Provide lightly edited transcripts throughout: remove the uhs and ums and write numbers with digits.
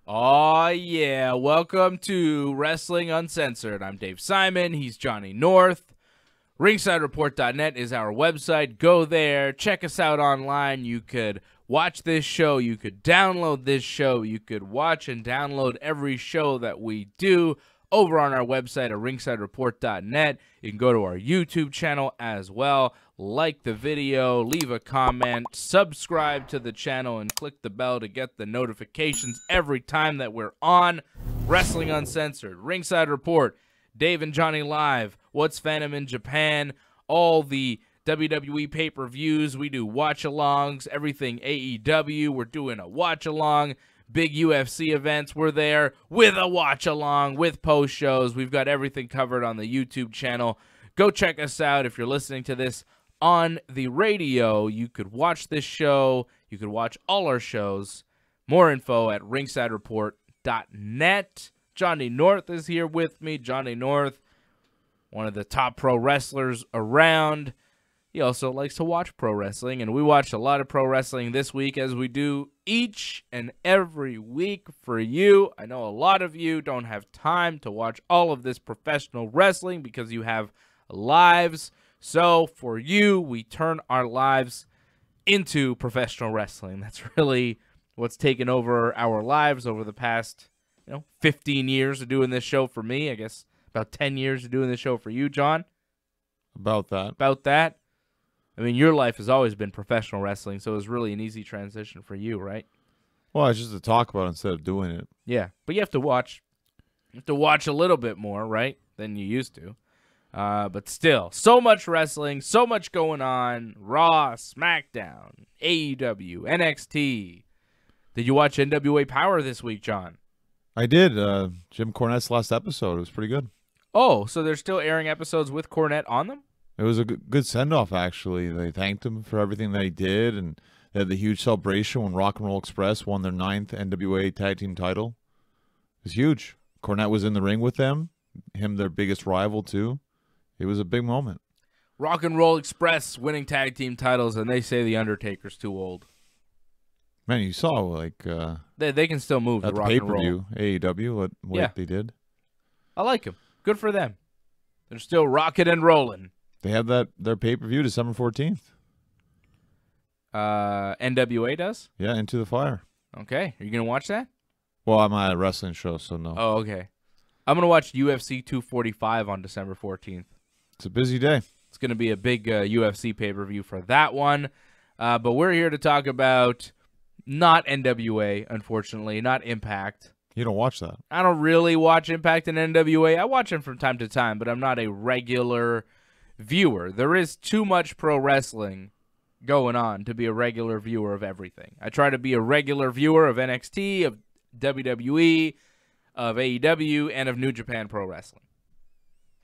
Oh yeah, welcome to Wrestling Uncensored. I'm Dave Simon, he's Johnny North. RingsideReport.net is our website. Go there, check us out online. You could watch this show, you could download this show, you could watch and download every show that we do over on our website at RingsideReport.net. You can go to our YouTube channel as well. Like the video, leave a comment, subscribe to the channel, and click the bell to get the notifications every time that we're on Wrestling Uncensored, Ringside Report, Dave and Johnny Live, What's Phantom in Japan, all the WWE pay-per-views. We do watch-alongs, everything AEW. We're doing a watch-along. Big UFC events, we're there with a watch-along, with post-shows. We've got everything covered on the YouTube channel. Go check us out. If you're listening to this on the radio, you could watch this show. You could watch all our shows. More info at ringsidereport.net. Johnny North is here with me. Johnny North, one of the top pro wrestlers around. He also likes to watch pro wrestling, and we watched a lot of pro wrestling this week, as we do each and every week for you. I know a lot of you don't have time to watch all of this professional wrestling because you have lives. So for you, we turn our lives into professional wrestling. That's really what's taken over our lives over the past 15 years of doing this show for me. I guess about 10 years of doing this show for you, John. About that. About that. I mean, your life has always been professional wrestling, so it was really an easy transition for you, right? Well, it's just to talk about it instead of doing it. Yeah, but you have to watch. You have to watch a little bit more, right, than you used to. But still, so much wrestling, so much going on. Raw, Smackdown, AEW, NXT. Did you watch NWA Power this week, John? I did. Jim Cornette's last episode. It was pretty good. Oh, so they're still airing episodes with Cornette on them? It was a good send-off, actually. They thanked him for everything that he did, and they had the huge celebration when Rock and Roll Express won their 9th NWA Tag Team title. It was huge. Cornette was in the ring with them, their biggest rival, too. It was a big moment. Rock and Roll Express winning tag team titles, and they say The Undertaker's too old. Man, you saw, like... They can still move the at the Rock and Roll. pay-per-view, AEW, what they did. I like them. Good for them. They're still rocking and rolling. They have their pay-per-view December 14th. NWA does? Yeah, Into the Fire. Okay. Are you going to watch that? Well, I'm at a wrestling show, so no. Oh, okay. I'm going to watch UFC 245 on December 14th. It's a busy day. It's going to be a big UFC pay-per-view for that one. But we're here to talk about not NWA, unfortunately, not Impact. You don't watch that. I don't really watch Impact and NWA. I watch them from time to time, but I'm not a regular viewer. There is too much pro wrestling going on to be a regular viewer of everything. I try to be a regular viewer of NXT, of WWE, of AEW, and of New Japan Pro Wrestling.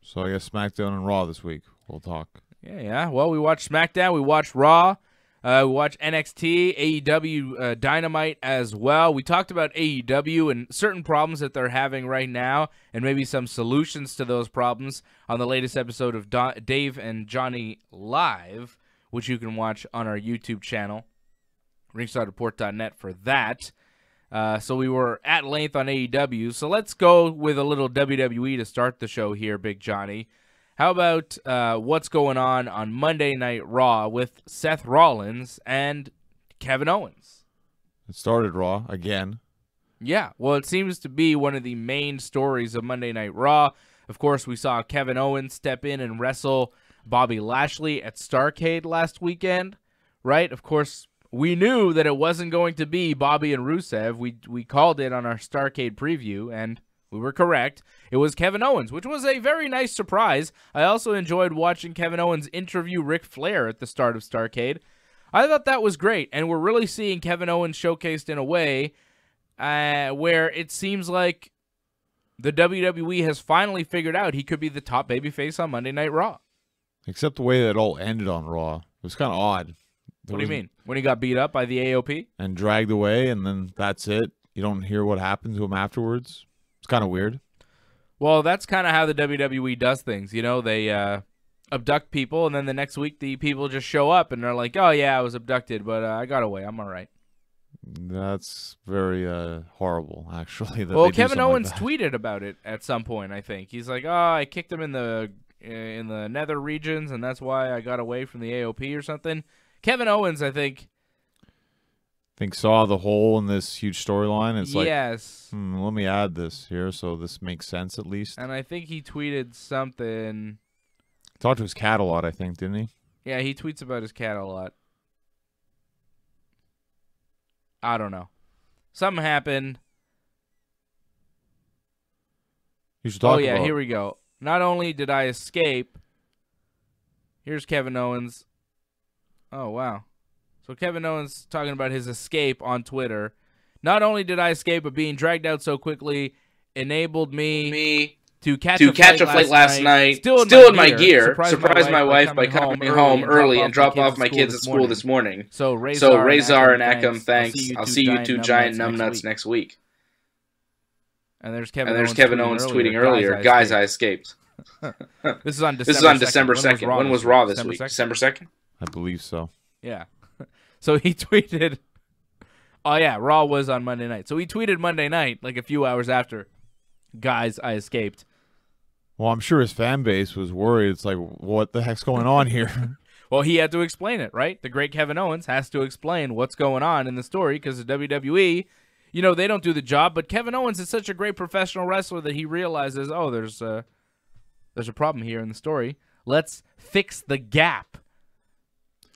So I guess SmackDown and Raw this week. We'll talk. Yeah. Well, we watched SmackDown. We watched Raw. We watched NXT, AEW Dynamite as well. We talked about AEW and certain problems that they're having right now and maybe some solutions to those problems on the latest episode of Dave and Johnny Live, which you can watch on our YouTube channel, ringsidereport.net for that. So we were at length on AEW. So let's go with a little WWE to start the show here, Big Johnny. How about what's going on Monday Night Raw with Seth Rollins and Kevin Owens? It started Raw again. Yeah, well, it seems to be one of the main stories of Monday Night Raw. Of course, we saw Kevin Owens step in and wrestle Bobby Lashley at Starrcade last weekend, right? Of course, we knew that it wasn't going to be Bobby and Rusev. We called it on our Starrcade preview, and we were correct. It was Kevin Owens, which was a very nice surprise. I also enjoyed watching Kevin Owens interview Ric Flair at the start of Starrcade. I thought that was great, and we're really seeing Kevin Owens showcased in a way where it seems like the WWE has finally figured out he could be the top babyface on Monday Night Raw. Except the way that it all ended on Raw. It was kind of odd. What do you mean? When he got beat up by the AOP? And dragged away, and then that's it. You don't hear what happened to him afterwards. It's kind of weird. Well, that's kind of how the WWE does things. You know, they abduct people, and then the next week the people just show up, and they're like, oh, yeah, I was abducted, but I got away. I'm all right. That's very horrible, actually. That Well, they do Kevin something like Owens that. tweeted about it at some point, I think. He's like, "Oh, I kicked him in the nether regions, and that's why I got away from the AOP or something." Kevin Owens, I think. Saw the hole in this huge storyline. It's Yes. like, let me add this here so this makes sense at least. And I think he tweeted something. Talked to his cat a lot, I think, didn't he? Yeah, he tweets about his cat a lot. I don't know. Something happened. You should talk yeah, about. here we go. Not only did I escape. Here's Kevin Owens. Oh, wow. So Kevin Owens talking about his escape on Twitter. Not only did I escape, but being dragged out so quickly enabled me to catch a flight last night. Still in my gear. Surprised my wife by coming home early and drop off my kids at school this morning. So Razor and Akim, thanks. I'll see you two giant numbnuts next week. And there's Kevin Owens tweeting earlier, guys, I escaped. This is on December 2nd. When was Raw this week? December 2nd? I believe so. Yeah. So he tweeted, oh yeah, Raw was on Monday night. So he tweeted Monday night, like a few hours after, guys, I escaped. Well, I'm sure his fan base was worried. It's like, what the heck's going on here? Well, he had to explain it, right? The great Kevin Owens has to explain what's going on in the story because the WWE, you know, they don't do the job. But Kevin Owens is such a great professional wrestler that he realizes, oh, there's a problem here in the story. Let's fix the gap.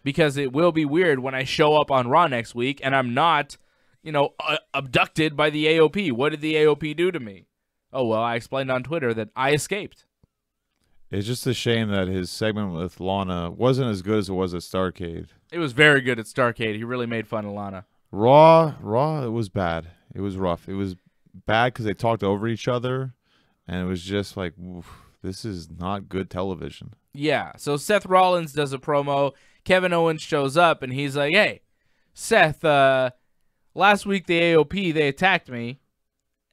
Because it will be weird when I show up on Raw next week and I'm not, you know, abducted by the AOP. What did the AOP do to me? Oh, well, I explained on Twitter that I escaped. It's just a shame that his segment with Lana wasn't as good as it was at Starrcade. It was very good at Starrcade. He really made fun of Lana. Raw, it was bad. It was rough. It was bad because they talked over each other, and it was just like, oof, this is not good television. Yeah, so Seth Rollins does a promo. Kevin Owens shows up, and he's like, hey, Seth, last week the AOP, they attacked me,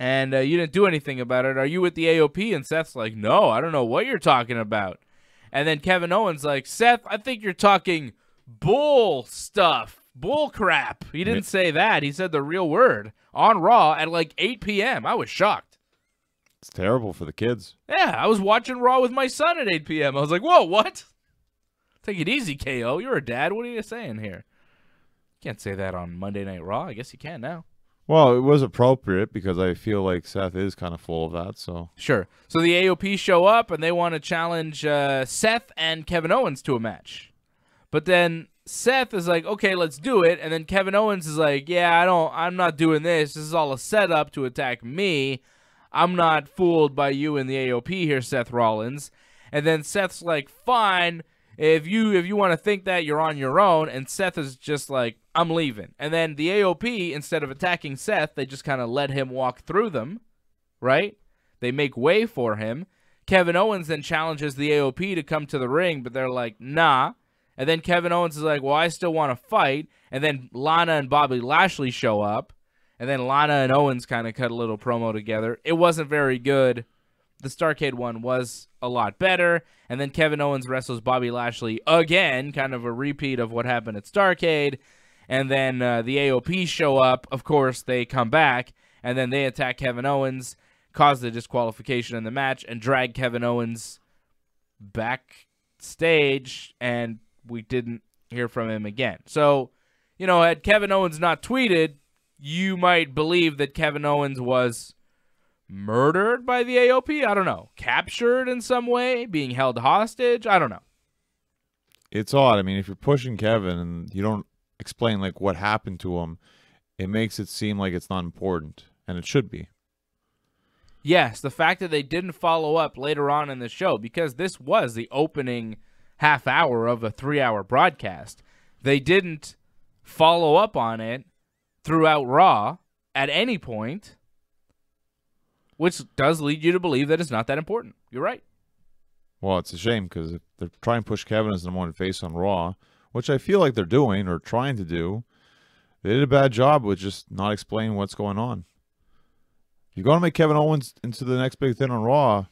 and you didn't do anything about it. Are you with the AOP? And Seth's like, no, I don't know what you're talking about. And then Kevin Owens like, Seth, I think you're talking bull stuff, bull crap. He didn't say that. He said the real word on Raw at like 8 p.m. I was shocked. It's terrible for the kids. Yeah, I was watching Raw with my son at 8 p.m. I was like, whoa, what? Take it easy, KO. You're a dad. What are you saying here? Can't say that on Monday Night Raw. I guess you can now. Well, it was appropriate because I feel like Seth is kind of full of that. So sure. So the AOP show up, and they want to challenge Seth and Kevin Owens to a match. But then Seth is like, okay, let's do it. And then Kevin Owens is like, yeah, I'm not doing this. This is all a setup to attack me. I'm not fooled by you and the AOP here, Seth Rollins. And then Seth's like, fine. If you want to think that, you're on your own. And Seth is just like, I'm leaving. And then the AOP, instead of attacking Seth, they just kind of let him walk through them, right? They make way for him. Kevin Owens then challenges the AOP to come to the ring, but they're like, nah. And then Kevin Owens is like, well, I still want to fight. And then Lana and Bobby Lashley show up. And then Lana and Owens kind of cut a little promo together. It wasn't very good. The Starrcade one was a lot better. And then Kevin Owens wrestles Bobby Lashley again, kind of a repeat of what happened at Starrcade. And then the AOP show up. Of course, they come back. And then they attack Kevin Owens, cause the disqualification in the match, and drag Kevin Owens backstage. And we didn't hear from him again. So, you know, had Kevin Owens not tweeted, you might believe that Kevin Owens was murdered by the AOP. I don't know. Captured in some way, being held hostage. I don't know. It's odd. I mean, if you're pushing Kevin and you don't explain like what happened to him, it makes it seem like it's not important, and it should be. Yes, the fact that they didn't follow up later on in the show, because this was the opening half hour of a 3-hour broadcast. They didn't follow up on it throughout Raw at any point, which does lead you to believe that it's not that important. You're right. Well, it's a shame because if they're trying to push Kevin as the number one face on Raw, which I feel like they're doing or trying to do, they did a bad job with just not explaining what's going on. If you're going to make Kevin Owens into the next big thing on Raw,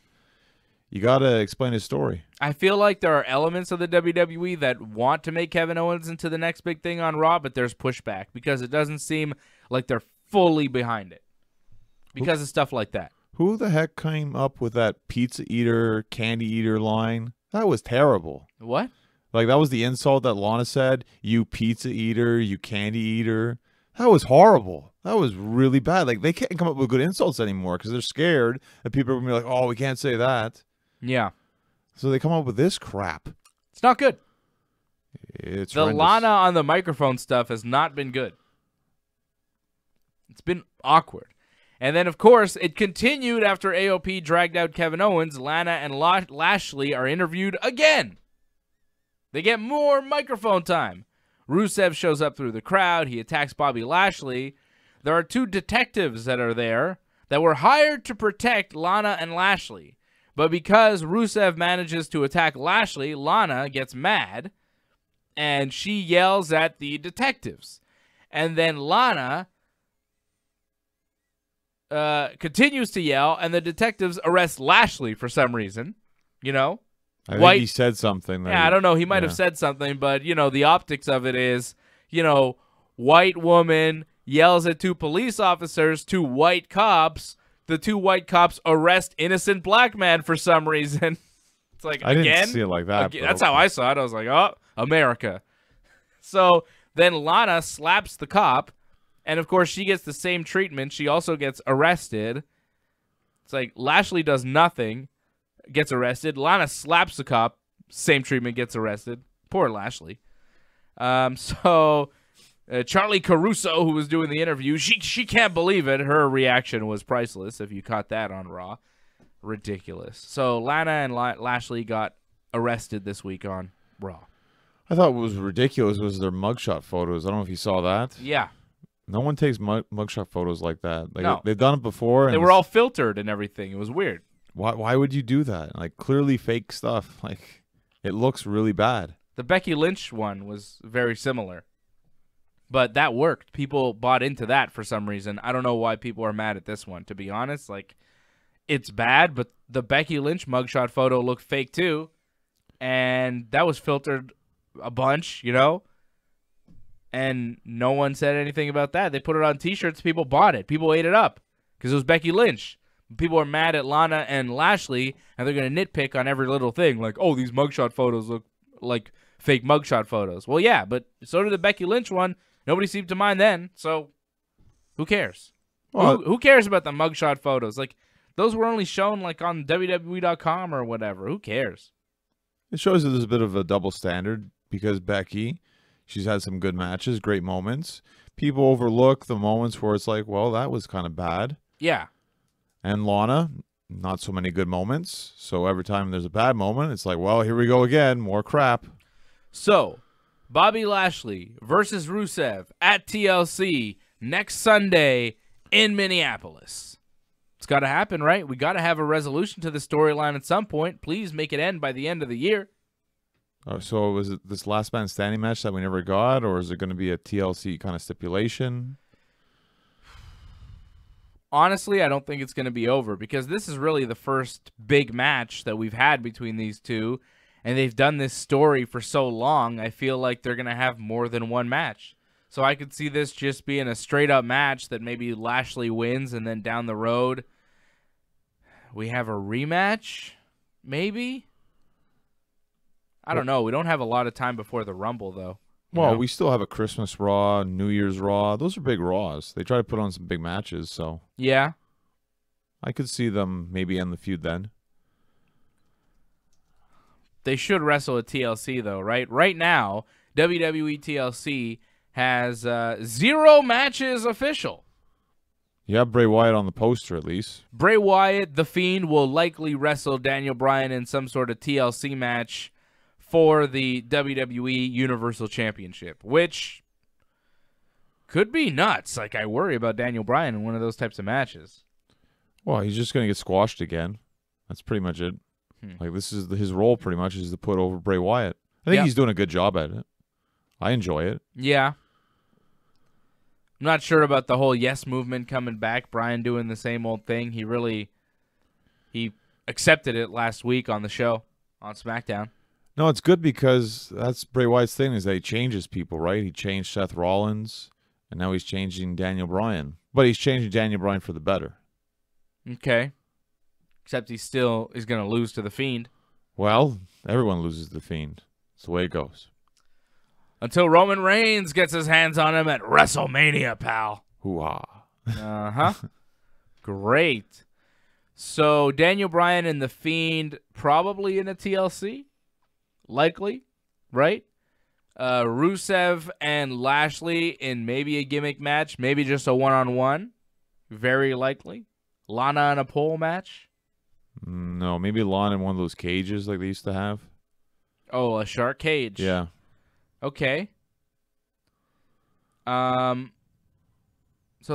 you got to explain his story. I feel like there are elements of the WWE that want to make Kevin Owens into the next big thing on Raw, but there's pushback because it doesn't seem like they're fully behind it because of stuff like that. Who the heck came up with that pizza eater, candy eater line? That was terrible. What? Like, that was the insult that Lana said. You pizza eater, you candy eater. That was horrible. That was really bad. Like, they can't come up with good insults anymore because they're scared that people are going to be like, oh, we can't say that. Yeah. So they come up with this crap. It's not good. It's the horrendous. Lana on the microphone stuff has not been good. It's been awkward. And then, of course, it continued after AOP dragged out Kevin Owens. Lana and Lashley are interviewed again. They get more microphone time. Rusev shows up through the crowd. He attacks Bobby Lashley. There are 2 detectives that are there that were hired to protect Lana and Lashley. But because Rusev manages to attack Lashley, Lana gets mad, and she yells at the detectives. And then Lana continues to yell, and the detectives arrest Lashley for some reason. You know? I think he said something. Yeah, I don't know. He might have said something, but, you know, the optics of it is, you know, white woman yells at 2 police officers, 2 white cops. The 2 white cops arrest innocent black man for some reason. It's like, I didn't see it like that. Again, that's how I saw it. I was like, oh, America. So then Lana slaps the cop, and, of course, she gets the same treatment. She also gets arrested. It's like Lashley does nothing, gets arrested. Lana slaps the cop, same treatment, gets arrested. Poor Lashley. Charlie Caruso, who was doing the interview, she can't believe it. Her reaction was priceless, if you caught that on Raw. Ridiculous. So Lana and Lashley got arrested this week on Raw. I thought what was ridiculous was their mugshot photos. I don't know if you saw that. Yeah. No one takes mugshot photos like that. Like, no. They've done it before. And they were all filtered and everything. It was weird. Why would you do that? Like, clearly fake stuff. Like, it looks really bad. The Becky Lynch one was very similar. But that worked. People bought into that for some reason. I don't know why people are mad at this one, to be honest. Like, it's bad, but the Becky Lynch mugshot photo looked fake too. And that was filtered a bunch, you know? And no one said anything about that. They put it on T-shirts. People bought it. People ate it up because it was Becky Lynch. People are mad at Lana and Lashley, and they're going to nitpick on every little thing. Like, oh, these mugshot photos look like fake mugshot photos. Well, yeah, but so did the Becky Lynch one. Nobody seemed to mind then, so who cares? Well, who cares about the mugshot photos? Like, those were only shown like on WWE.com or whatever. Who cares? It shows that there's a bit of a double standard because Becky, she's had some good matches, great moments. People overlook the moments where it's like, well, that was kind of bad. Yeah. And Lana, not so many good moments. So every time there's a bad moment, it's like, well, here we go again, more crap. So, Bobby Lashley versus Rusev at TLC next Sunday in Minneapolis. It's got to happen, right? We got to have a resolution to the storyline at some point. Please make it end by the end of the year. So was it this last man standing match that we never got, or is it going to be a TLC kind of stipulation? Honestly, I don't think it's going to be over because this is really the first big match that we've had between these two, and they've done this story for so long, I feel like they're going to have more than one match. So I could see this just being a straight-up match that maybe Lashley wins, and then down the road we have a rematch, maybe? I don't know. We don't have a lot of time before the Rumble, though. Well, we still have a Christmas Raw, New Year's Raw. Those are big Raws. They try to put on some big matches, so. Yeah. I could see them maybe end the feud then. They should wrestle at TLC, though, right? Right now, WWE TLC has 0 matches official. You have Bray Wyatt on the poster, at least. Bray Wyatt, The Fiend, will likely wrestle Daniel Bryan in some sort of TLC match for the WWE Universal Championship, which could be nuts. Like, I worry about Daniel Bryan in one of those types of matches. Well, he's just going to get squashed again. That's pretty much it. Like, this is his role pretty much is to put over Bray Wyatt. I think he's doing a good job at it. I enjoy it. Yeah. I'm not sure about the whole Yes movement coming back. Bryan doing the same old thing. He accepted it last week on the show on SmackDown. No, it's good because that's Bray Wyatt's thing is that he changes people, right? He changed Seth Rollins, And now he's changing Daniel Bryan. But he's changing Daniel Bryan for the better. Okay. Except he still is going to lose to The Fiend. Well, everyone loses to The Fiend. That's the way it goes. Until Roman Reigns gets his hands on him at WrestleMania, pal. Hoo-ha. Uh-huh. Great. So Daniel Bryan and The Fiend probably in a TLC? Likely, right? Rusev and Lashley in maybe a gimmick match, maybe just a one-on-one. Very likely. Lana in a pole match. No, maybe Lana in one of those cages like they used to have. Oh, a shark cage. Yeah. Okay. So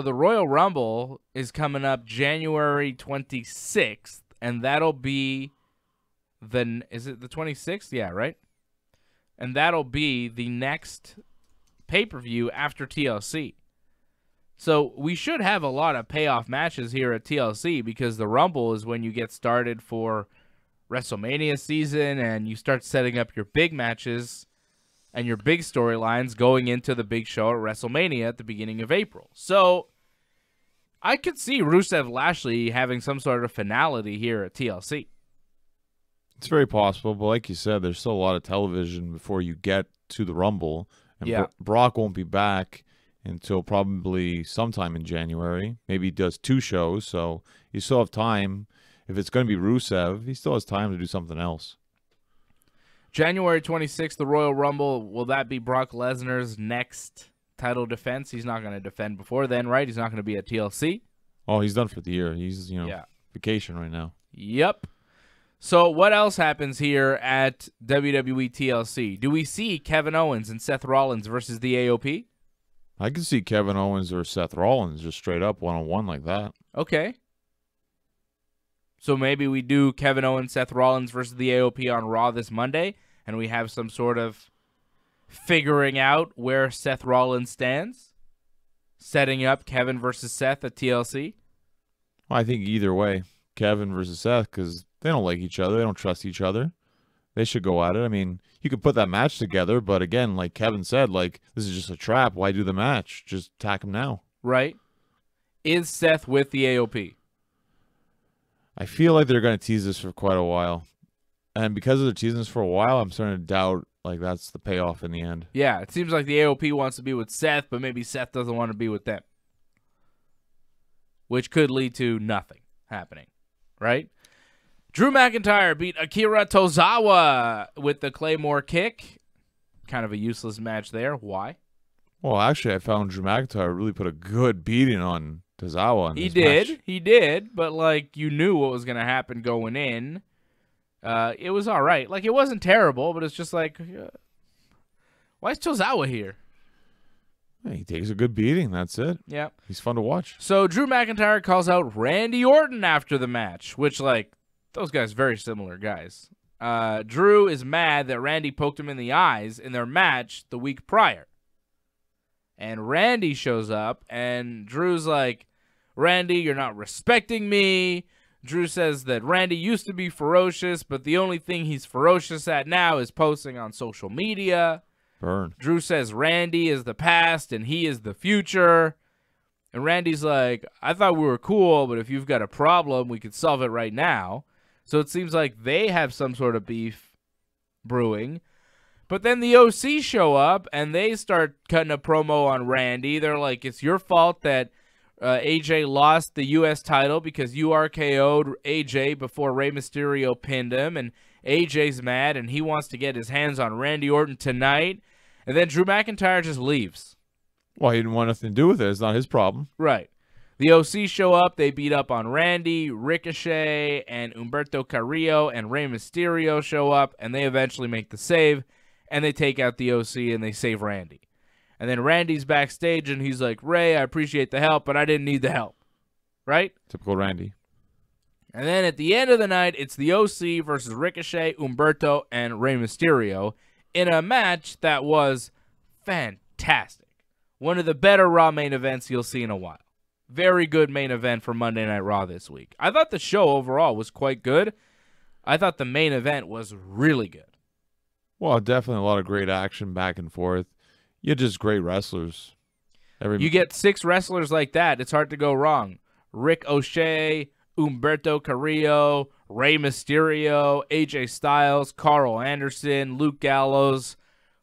the Royal Rumble is coming up January 26th, and that'll be is it the 26th? Yeah, right? And that'll be the next pay-per-view after TLC. So we should have a lot of payoff matches here at TLC because the Rumble is when you get started for WrestleMania season and you start setting up your big matches and your big storylines going into the big show at WrestleMania at the beginning of April. So I could see Rusev Lashley having some sort of finality here at TLC. It's very possible, but like you said, there's still a lot of television before you get to the Rumble. And Yeah. Brock won't be back until probably sometime in January. Maybe he does 2 shows, so you still have time. If it's going to be Rusev, he still has time to do something else. January 26th, the Royal Rumble, will that be Brock Lesnar's next title defense? He's not going to defend before then, right? He's not going to be at TLC. Oh, he's done for the year. He's, vacation right now. Yep. So what else happens here at WWE TLC? Do we see Kevin Owens and Seth Rollins versus the AOP? I can see Kevin Owens or Seth Rollins just straight up one-on-one like that. Okay. So maybe we do Kevin Owens, Seth Rollins versus the AOP on Raw this Monday, and we have some sort of figuring out where Seth Rollins stands, setting up Kevin versus Seth at TLC. Well, I think either way, Kevin versus Seth, because they don't like each other. They don't trust each other. They should go at it. I mean, you could put that match together, but again, like Kevin said, like this is just a trap. Why do the match? Just attack him now. Right. Is Seth with the AOP? I feel like they're going to tease this for quite a while. And because they're teasing this for a while, I'm starting to doubt like that's the payoff in the end. Yeah, it seems like the AOP wants to be with Seth, but maybe Seth doesn't want to be with them. Which could lead to nothing happening, right? Drew McIntyre beat Akira Tozawa with the Claymore kick. Kind of a useless match there. Why? Well, actually, I found Drew McIntyre really put a good beating on Tozawa. He did, but like you knew what was going to happen going in. It was all right. Like it wasn't terrible, but it's just like, why is Tozawa here? He takes a good beating. That's it. Yeah. He's fun to watch. So Drew McIntyre calls out Randy Orton after the match, which like those guys very similar guys. Drew is mad that Randy poked him in the eyes in their match the week prior. And Randy shows up, and Drew's like, Randy, you're not respecting me. Drew says that Randy used to be ferocious, but the only thing he's ferocious at now is posting on social media. Burn. Drew says Randy is the past, and he is the future. And Randy's like, I thought we were cool, but if you've got a problem, we could solve it right now. So it seems like they have some sort of beef brewing. But then the OC show up, and they start cutting a promo on Randy. They're like, it's your fault that AJ lost the U.S. title because you RKO'd AJ before Rey Mysterio pinned him. And AJ's mad, and he wants to get his hands on Randy Orton tonight. And then Drew McIntyre just leaves. Well, he didn't want nothing to do with it. It's not his problem. Right. The OC show up. They beat up on Randy, Ricochet, and Humberto Carrillo, and Rey Mysterio show up, and they eventually make the save. And they take out the OC and they save Randy. And then Randy's backstage and he's like, Ray, I appreciate the help, but I didn't need the help. Right? Typical Randy. And then at the end of the night, it's the OC versus Ricochet, Humberto, and Rey Mysterio in a match that was fantastic. One of the better Raw main events you'll see in a while. Very good main event for Monday Night Raw this week. I thought the show overall was quite good. I thought the main event was really good. Well, definitely a lot of great action back and forth. You're just great wrestlers. You get 6 wrestlers like that, it's hard to go wrong. Rick O'Shea, Humberto Carrillo, Rey Mysterio, AJ Styles, Carl Anderson, Luke Gallows.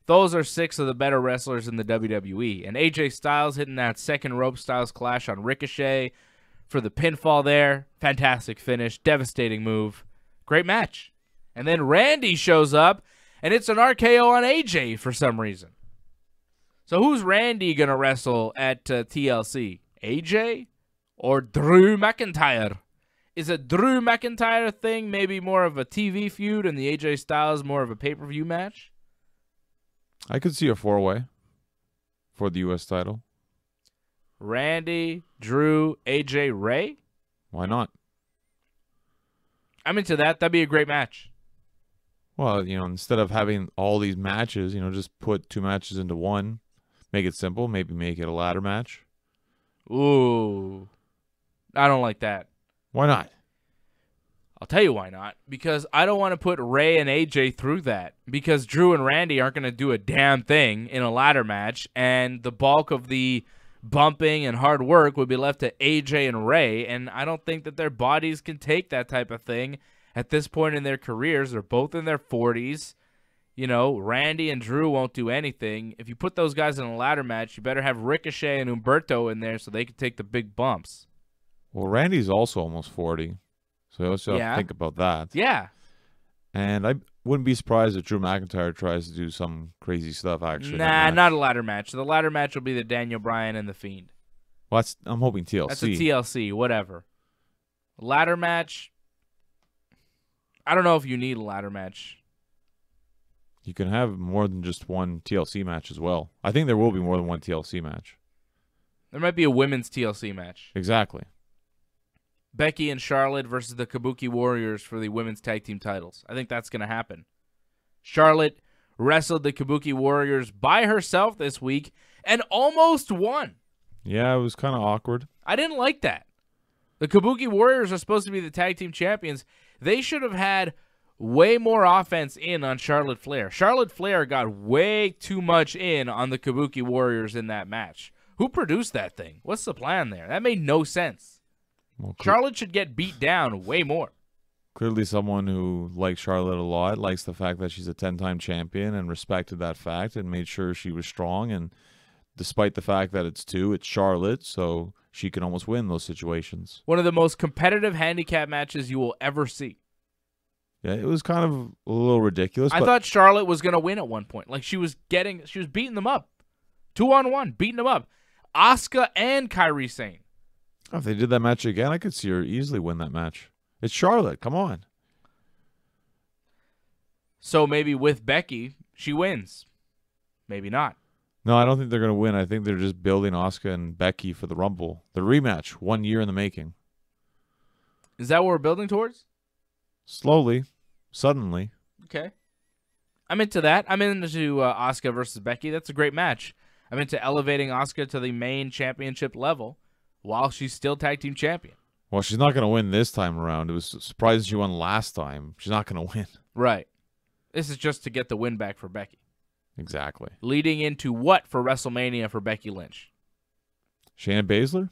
Those are 6 of the better wrestlers in the WWE. And AJ Styles hitting that second rope Styles Clash on Ricochet for the pinfall there. Fantastic finish. Devastating move. Great match. And then Randy shows up, and it's an RKO on AJ for some reason. So who's Randy going to wrestle at TLC? AJ or Drew McIntyre? Is a Drew McIntyre thing maybe more of a TV feud and the AJ Styles more of a pay-per-view match? I could see a 4-way for the U.S. title. Randy, Drew, AJ, Ray? Why not? I'm into that. That'd be a great match. Well, instead of having all these matches, just put 2 matches into one. Make it simple. Maybe make it a ladder match. Ooh. I don't like that. Why not? I'll tell you why not. Because I don't want to put Ray and AJ through that. Because Drew and Randy aren't going to do a damn thing in a ladder match. And the bulk of the bumping and hard work would be left to AJ and Ray. And I don't think that their bodies can take that type of thing at this point in their careers. They're both in their 40s. Randy and Drew won't do anything. If you put those guys in a ladder match, you better have Ricochet and Humberto in there so they can take the big bumps. Well, Randy's also almost 40, so let's have to think about that. Yeah. And I wouldn't be surprised if Drew McIntyre tries to do some crazy stuff, actually. Nah, not a ladder match. The ladder match will be the Daniel Bryan and The Fiend. Well, I'm hoping TLC. That's a TLC, whatever. Ladder match, I don't know if you need a ladder match. You can have more than just one TLC match as well. I think there will be more than one TLC match. There might be a women's TLC match. Exactly. Becky and Charlotte versus the Kabuki Warriors for the women's tag team titles. I think that's going to happen. Charlotte wrestled the Kabuki Warriors by herself this week and almost won. Yeah, it was kind of awkward. I didn't like that. The Kabuki Warriors are supposed to be the tag team champions. They should have had way more offense in on Charlotte Flair. Charlotte Flair got way too much in on the Kabuki Warriors in that match. Who produced that thing? What's the plan there? That made no sense. Well, Charlotte should get beat down way more. Clearly someone who likes Charlotte a lot, likes the fact that she's a 10-time champion and respected that fact and made sure she was strong. And despite the fact that it's Charlotte, so she can almost win those situations. One of the most competitive handicap matches you will ever see. Yeah, it was kind of a little ridiculous. I thought Charlotte was going to win at one point. Like she was beating them up. 2-on-1, beating them up. Asuka and Kairi Sane. Oh, if they did that match again, I could see her easily win that match. It's Charlotte. Come on. So maybe with Becky, she wins. Maybe not. No, I don't think they're going to win. I think they're just building Asuka and Becky for the Rumble. The rematch, 1 year in the making. Is that what we're building towards? Slowly. Suddenly. Okay. I'm into that. I'm into Asuka versus Becky. That's a great match. I'm into elevating Asuka to the main championship level while she's still tag team champion. Well, she's not going to win this time around. It was surprising she won last time. She's not going to win. Right. This is just to get the win back for Becky. Exactly. Leading into what for WrestleMania for Becky Lynch? Shayna Baszler?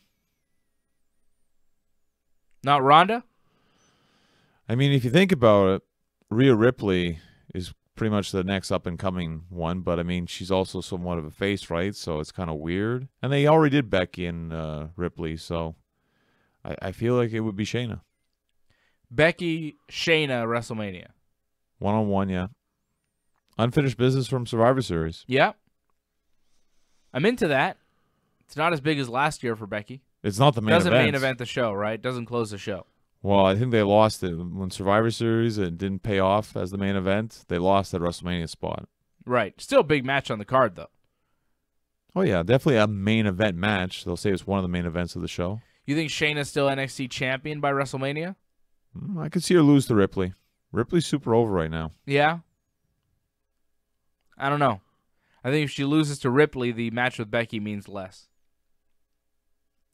Not Ronda? I mean, if you think about it, Rhea Ripley is pretty much the next up-and-coming one, but, I mean, she's also somewhat of a face, right? So it's kind of weird. And they already did Becky and Ripley, so I feel like it would be Shayna. Becky, Shayna, WrestleMania. One-on-one, yeah. Unfinished business from Survivor Series. Yeah. I'm into that. It's not as big as last year for Becky. It's not the main event. Doesn't main event the show, right? Doesn't close the show. Well, I think they lost it. When Survivor Series, it didn't pay off as the main event. They lost that WrestleMania spot. Right. Still a big match on the card, though. Oh, yeah. Definitely a main event match. They'll say it's one of the main events of the show. You think Shayna's still NXT champion by WrestleMania? I could see her lose to Ripley. Ripley's super over right now. Yeah. I don't know. I think if she loses to Ripley, the match with Becky means less.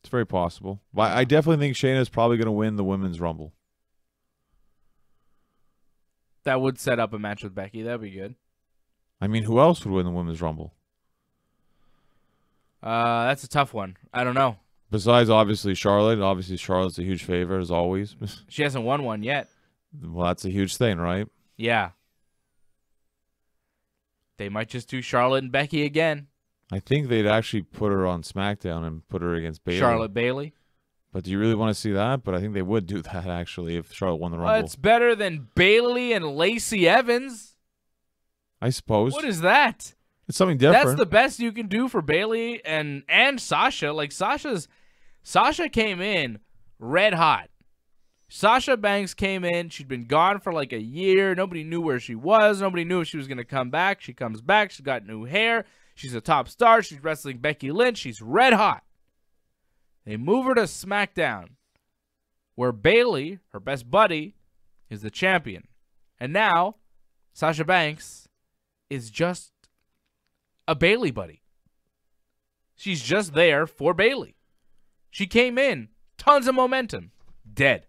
It's very possible. But I definitely think Shayna's probably going to win the Women's Rumble. That would set up a match with Becky. That would be good. I mean, who else would win the Women's Rumble? That's a tough one. I don't know. Besides, obviously, Charlotte. Obviously, Charlotte's a huge favorite, as always. She hasn't won one yet. Well, that's a huge thing, right? Yeah. They might just do Charlotte and Becky again. I think they'd actually put her on SmackDown and put her against Bayley. Charlotte Bayley. But do you really want to see that? But I think they would do that, actually, if Charlotte won the Rumble. It's better than Bayley and Lacey Evans. I suppose. What is that? It's something different. That's the best you can do for Bayley and Sasha. Like, Sasha came in red hot. Sasha Banks came in. She'd been gone for like a year. Nobody knew where she was. Nobody knew if she was going to come back. She comes back. She's got new hair. She's a top star. She's wrestling Becky Lynch. She's red hot. They move her to SmackDown, where Bayley, her best buddy, is the champion. And now, Sasha Banks is just a Bayley buddy. She's just there for Bayley. She came in, tons of momentum. Dead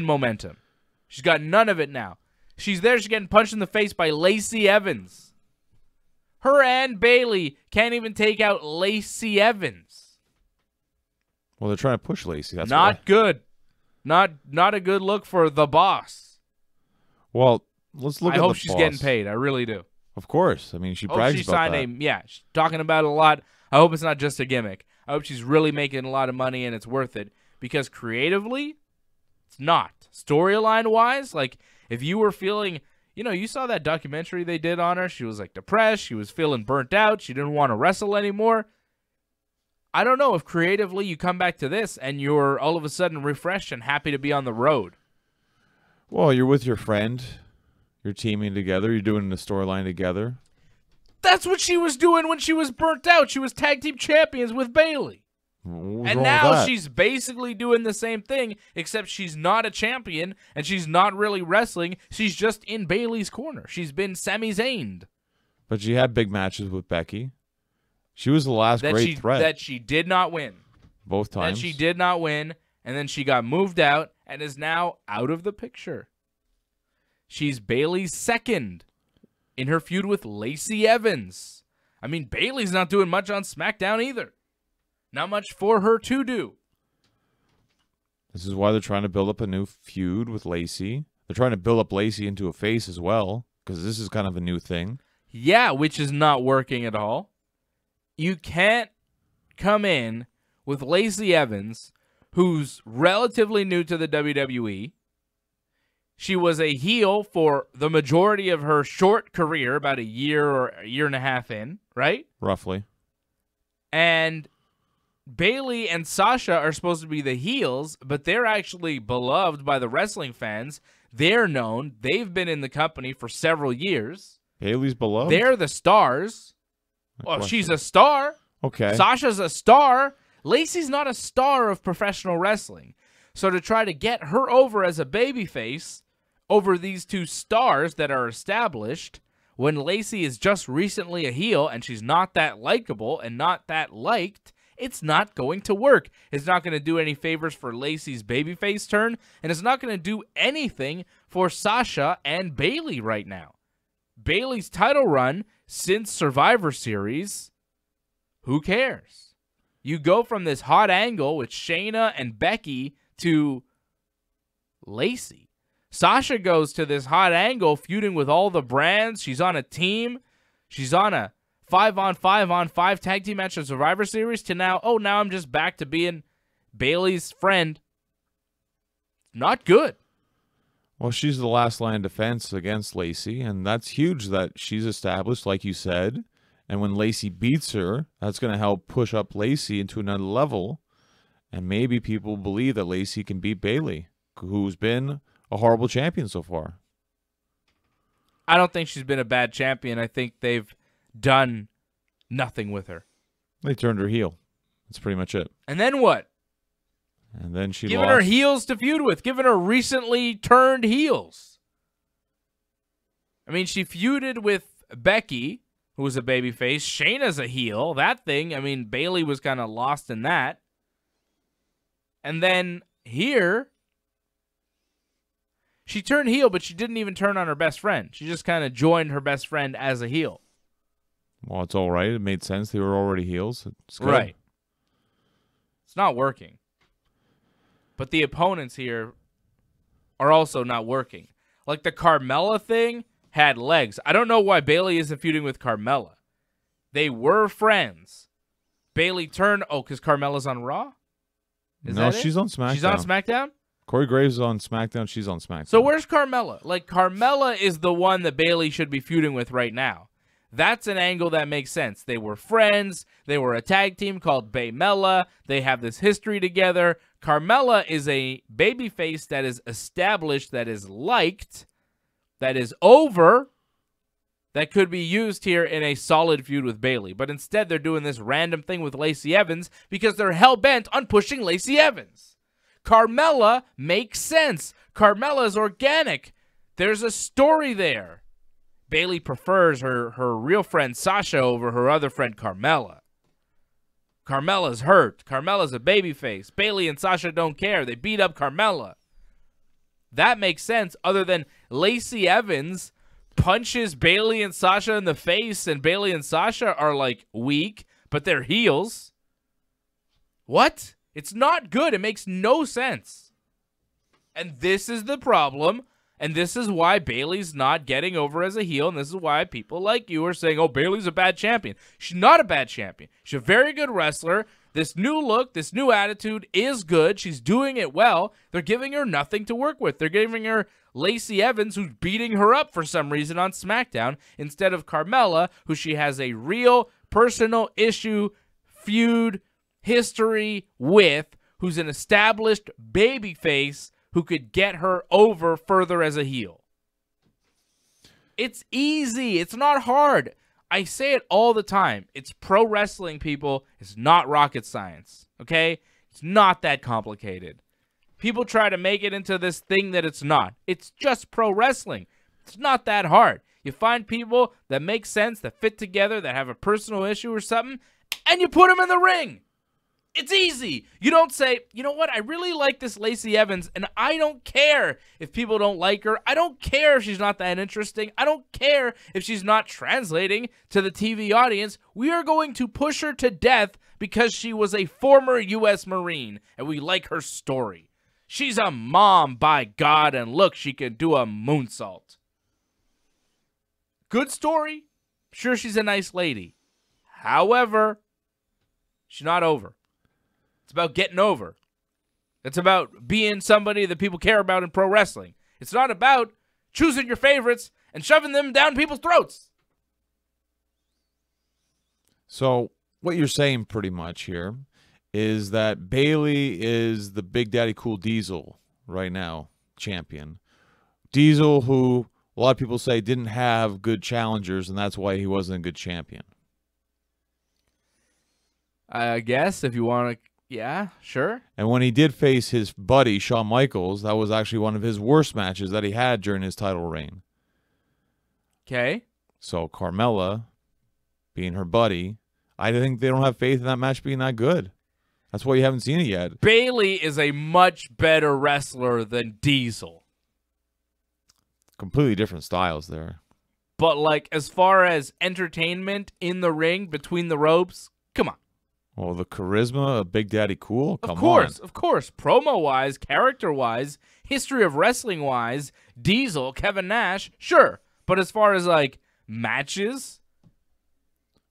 momentum. She's got none of it now. She's there, she's getting punched in the face by Lacey Evans. Her and Bayley can't even take out Lacey Evans. Well, they're trying to push Lacey. That's not good. Not a good look for the boss. Well, let's look at the boss. I hope she's getting paid. I really do. Of course. I mean, she brags about that. Yeah, she's talking about it a lot. I hope it's not just a gimmick. I hope she's really making a lot of money and it's worth it. Because creatively, it's not. Storyline-wise, like, if you were feeling, you saw that documentary they did on her. She was, like, depressed. She was feeling burnt out. She didn't want to wrestle anymore. I don't know if creatively you come back to this and you're all of a sudden refreshed and happy to be on the road. Well, you're with your friend. You're teaming together. You're doing the storyline together. That's what she was doing when she was burnt out. She was tag team champions with Bayley. And now she's basically doing the same thing, except she's not a champion and she's not really wrestling. She's just in Bayley's corner. She's been Sami Zayn'd. But she had big matches with Becky. She was the last great threat. That she did not win. Both times. That she did not win, and then she got moved out and is now out of the picture. She's Bayley's second in her feud with Lacey Evans. I mean, Bayley's not doing much on SmackDown either. Not much for her to do. This is why they're trying to build up a new feud with Lacey. They're trying to build up Lacey into a face as well, because this is kind of a new thing. Yeah, which is not working at all. You can't come in with Lacey Evans, who's relatively new to the WWE. She was a heel for the majority of her short career, about a year or a year and a half in, right? Roughly. And Bayley and Sasha are supposed to be the heels, but they're actually beloved by the wrestling fans. They're known. They've been in the company for several years. Bayley's beloved? They're the stars. Well, she's a star. Okay. Sasha's a star. Lacey's not a star of professional wrestling. So to try to get her over as a babyface over these two stars that are established, when Lacey is just recently a heel and she's not that likable and not that liked, it's not going to work. It's not going to do any favors for Lacey's babyface turn, and it's not going to do anything for Sasha and Bayley right now. Bayley's title run since Survivor Series, who cares? You go from this hot angle with Shayna and Becky to Lacey. Sasha goes to this hot angle feuding with all the brands. She's on a team. She's on a 5-on-5-on-5 tag team match of Survivor Series to now, now I'm just back to being Bayley's friend. Not good. Well, she's the last line of defense against Lacey, and that's huge that she's established, like you said. And when Lacey beats her, that's going to help push up Lacey into another level. And maybe people believe that Lacey can beat Bayley, who's been a horrible champion so far. I don't think she's been a bad champion. I think they've done nothing with her. They turned her heel. That's pretty much it. And then what? And then she giving her heels to feud with, giving her recently turned heels. I mean, she feuded with Becky, who was a babyface. Shayna's a heel. That thing, I mean, Bayley was kind of lost in that. And then here, she turned heel, but she didn't even turn on her best friend. She just kind of joined her best friend as a heel. Well, it's all right. It made sense. They were already heels. It's good. Right. It's not working. But the opponents here are also not working. Like the Carmella thing had legs. I don't know why Bayley isn't feuding with Carmella. They were friends. Bayley turned... Oh, because Carmella's on Raw? No, she's on SmackDown. She's on SmackDown? Corey Graves is on SmackDown. She's on SmackDown. So where's Carmella? Like, Carmella is the one that Bayley should be feuding with right now. That's an angle that makes sense. They were friends. They were a tag team called Baymella. They have this history together. Carmella is a babyface that is established, that is liked, that is over, that could be used here in a solid feud with Bayley. But instead, they're doing this random thing with Lacey Evans because they're hell-bent on pushing Lacey Evans. Carmella makes sense. Carmella is organic. There's a story there. Bayley prefers her real friend Sasha over her other friend Carmella. Carmella's hurt. Carmella's a babyface. Bayley and Sasha don't care. They beat up Carmella. That makes sense other than Lacey Evans punches Bayley and Sasha in the face and Bayley and Sasha are like weak, but they're heels. What? It's not good. It makes no sense. And this is the problem. And this is why Bayley's not getting over as a heel. And this is why people like you are saying, oh, Bayley's a bad champion. She's not a bad champion. She's a very good wrestler. This new look, this new attitude is good. She's doing it well. They're giving her nothing to work with. They're giving her Lacey Evans, who's beating her up for some reason on SmackDown, instead of Carmella, who she has a real personal issue, feud, history with, who's an established babyface who could get her over further as a heel. It's easy. It's not hard. I say it all the time. It's pro wrestling, people. It's not rocket science, okay? It's not that complicated. People try to make it into this thing that it's not. It's just pro wrestling. It's not that hard. You find people that make sense, that fit together, that have a personal issue or something, and you put them in the ring. It's easy. You don't say, you know what, I really like this Lacey Evans, and I don't care if people don't like her. I don't care if she's not that interesting. I don't care if she's not translating to the TV audience. We are going to push her to death because she was a former U.S. Marine, and we like her story. She's a mom, by God, and look, she can do a moonsault. Good story. Sure, she's a nice lady. However, she's not over. It's about getting over. It's about being somebody that people care about in pro wrestling. It's not about choosing your favorites and shoving them down people's throats. So what you're saying pretty much here is that Bayley is the Big Daddy Cool Diesel right now, champion. Diesel, who a lot of people say didn't have good challengers, and that's why he wasn't a good champion. I guess if you want to. Yeah, sure. And when he did face his buddy, Shawn Michaels, that was actually one of his worst matches that he had during his title reign. Okay. So Carmella, being her buddy, I think they don't have faith in that match being that good. That's why you haven't seen it yet. Bayley is a much better wrestler than Diesel. Completely different styles there. But, like, as far as entertainment in the ring, between the ropes, come on. Well, the charisma of Big Daddy Cool? Come on. Of course. Promo-wise, character-wise, history of wrestling-wise, Diesel, Kevin Nash, sure. But as far as, like, matches?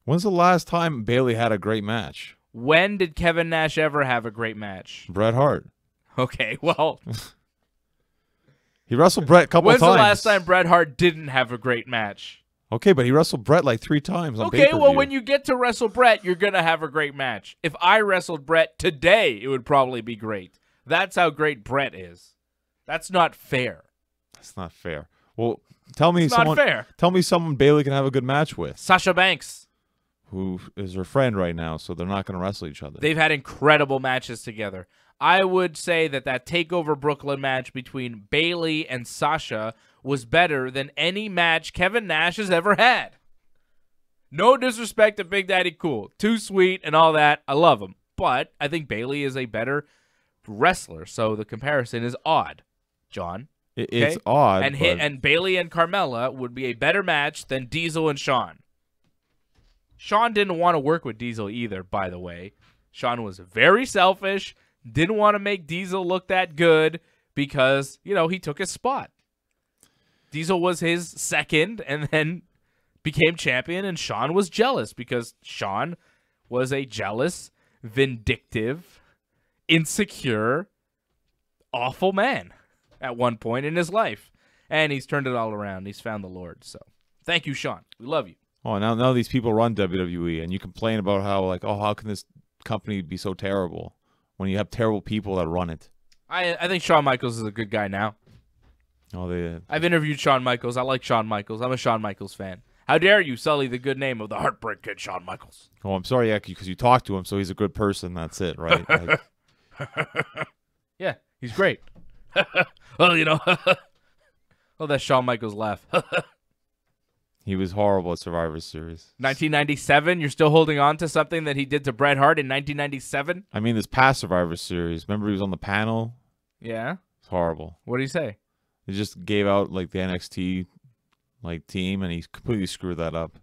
When's the last time Bayley had a great match? When did Kevin Nash ever have a great match? Bret Hart. Okay, well. He wrestled Bret a couple times. When's the last time Bret Hart didn't have a great match? Okay, but he wrestled Bret like 3 times on Okay, pay-per-view. well, when you get to wrestle Bret, you're going to have a great match. If I wrestled Bret today, it would probably be great. That's how great Bret is. That's not fair. That's not fair. Well, tell me someone Bayley can have a good match with. Sasha Banks. Who is her friend right now, so they're not going to wrestle each other. They've had incredible matches together. I would say that TakeOver Brooklyn match between Bayley and Sasha was better than any match Kevin Nash has ever had. No disrespect to Big Daddy Cool. Too sweet and all that. I love him. But I think Bayley is a better wrestler, so the comparison is odd, John. It's odd. And Bayley and Carmella would be a better match than Diesel and Shawn. Shawn didn't want to work with Diesel either, by the way. Shawn was very selfish, didn't want to make Diesel look that good because, he took his spot. Diesel was his second and then became champion, and Shawn was jealous because Shawn was a jealous, vindictive, insecure, awful man at one point in his life. And he's turned it all around. He's found the Lord. So thank you, Shawn. We love you. Oh, now these people run WWE, and you complain about how, how can this company be so terrible when you have terrible people that run it? I think Shawn Michaels is a good guy now. I've interviewed Shawn Michaels. I like Shawn Michaels. I'm a Shawn Michaels fan. How dare you sully the good name of the Heartbreak Kid, Shawn Michaels? Oh, I'm sorry, because you talked to him, so he's a good person. That's it, right? Yeah, he's great. Well, oh, that Shawn Michaels laugh. He was horrible at Survivor Series. 1997, you're still holding on to something that he did to Bret Hart in 1997? I mean, this past Survivor Series, remember he was on the panel? Yeah. It's horrible. What did he say? He just gave out, the NXT, team, and he completely screwed that up.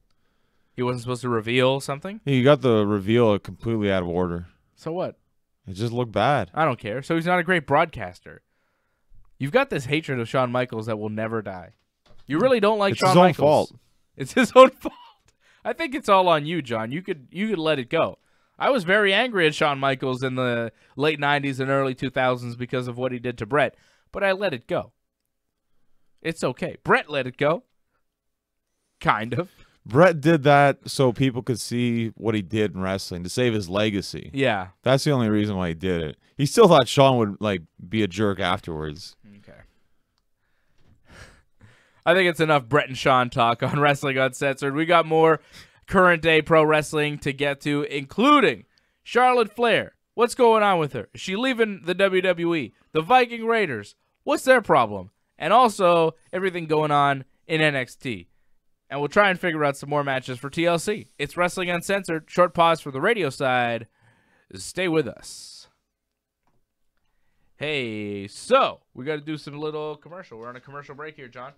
He wasn't supposed to reveal something? He got the reveal completely out of order. So what? It just looked bad. I don't care. So he's not a great broadcaster. You've got this hatred of Shawn Michaels that will never die. You really don't like Shawn Michaels. It's his own fault. It's his own fault. I think it's all on you, John. You could let it go. I was very angry at Shawn Michaels in the late 90s and early 2000s because of what he did to Bret, but I let it go. It's okay. Bret let it go. Kind of. Bret did that so people could see what he did in wrestling, to save his legacy. Yeah. That's the only reason why he did it. He still thought Shawn would, be a jerk afterwards. Okay. I think it's enough Bret and Shawn talk on Wrestling Uncensored. We got more current-day pro wrestling to get to, including Charlotte Flair. What's going on with her? Is she leaving the WWE? The Viking Raiders. What's their problem? And also, everything going on in NXT. And we'll try and figure out some more matches for TLC. It's Wrestling Uncensored. Short pause for the radio side. Stay with us. Hey, so we got to do some little commercial. We're on a commercial break here, John.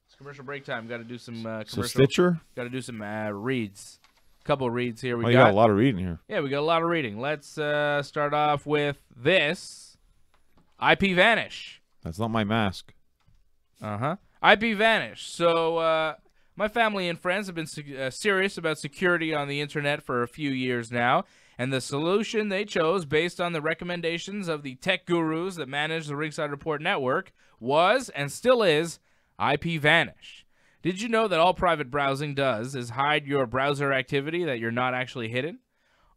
It's commercial break time. Got to do some commercial. So Stitcher? Got to do some reads. A couple reads here. You got a lot of reading here. Yeah, we got a lot of reading. Let's start off with this. IP Vanish. That's not my mask. Uh-huh. IP Vanish. So, my family and friends have been serious about security on the internet for a few years now, and the solution they chose based on the recommendations of the tech gurus that manage the Ringside Report network was, and still is, IP Vanish. Did you know that all private browsing does is hide your browser activity that you're not actually hidden?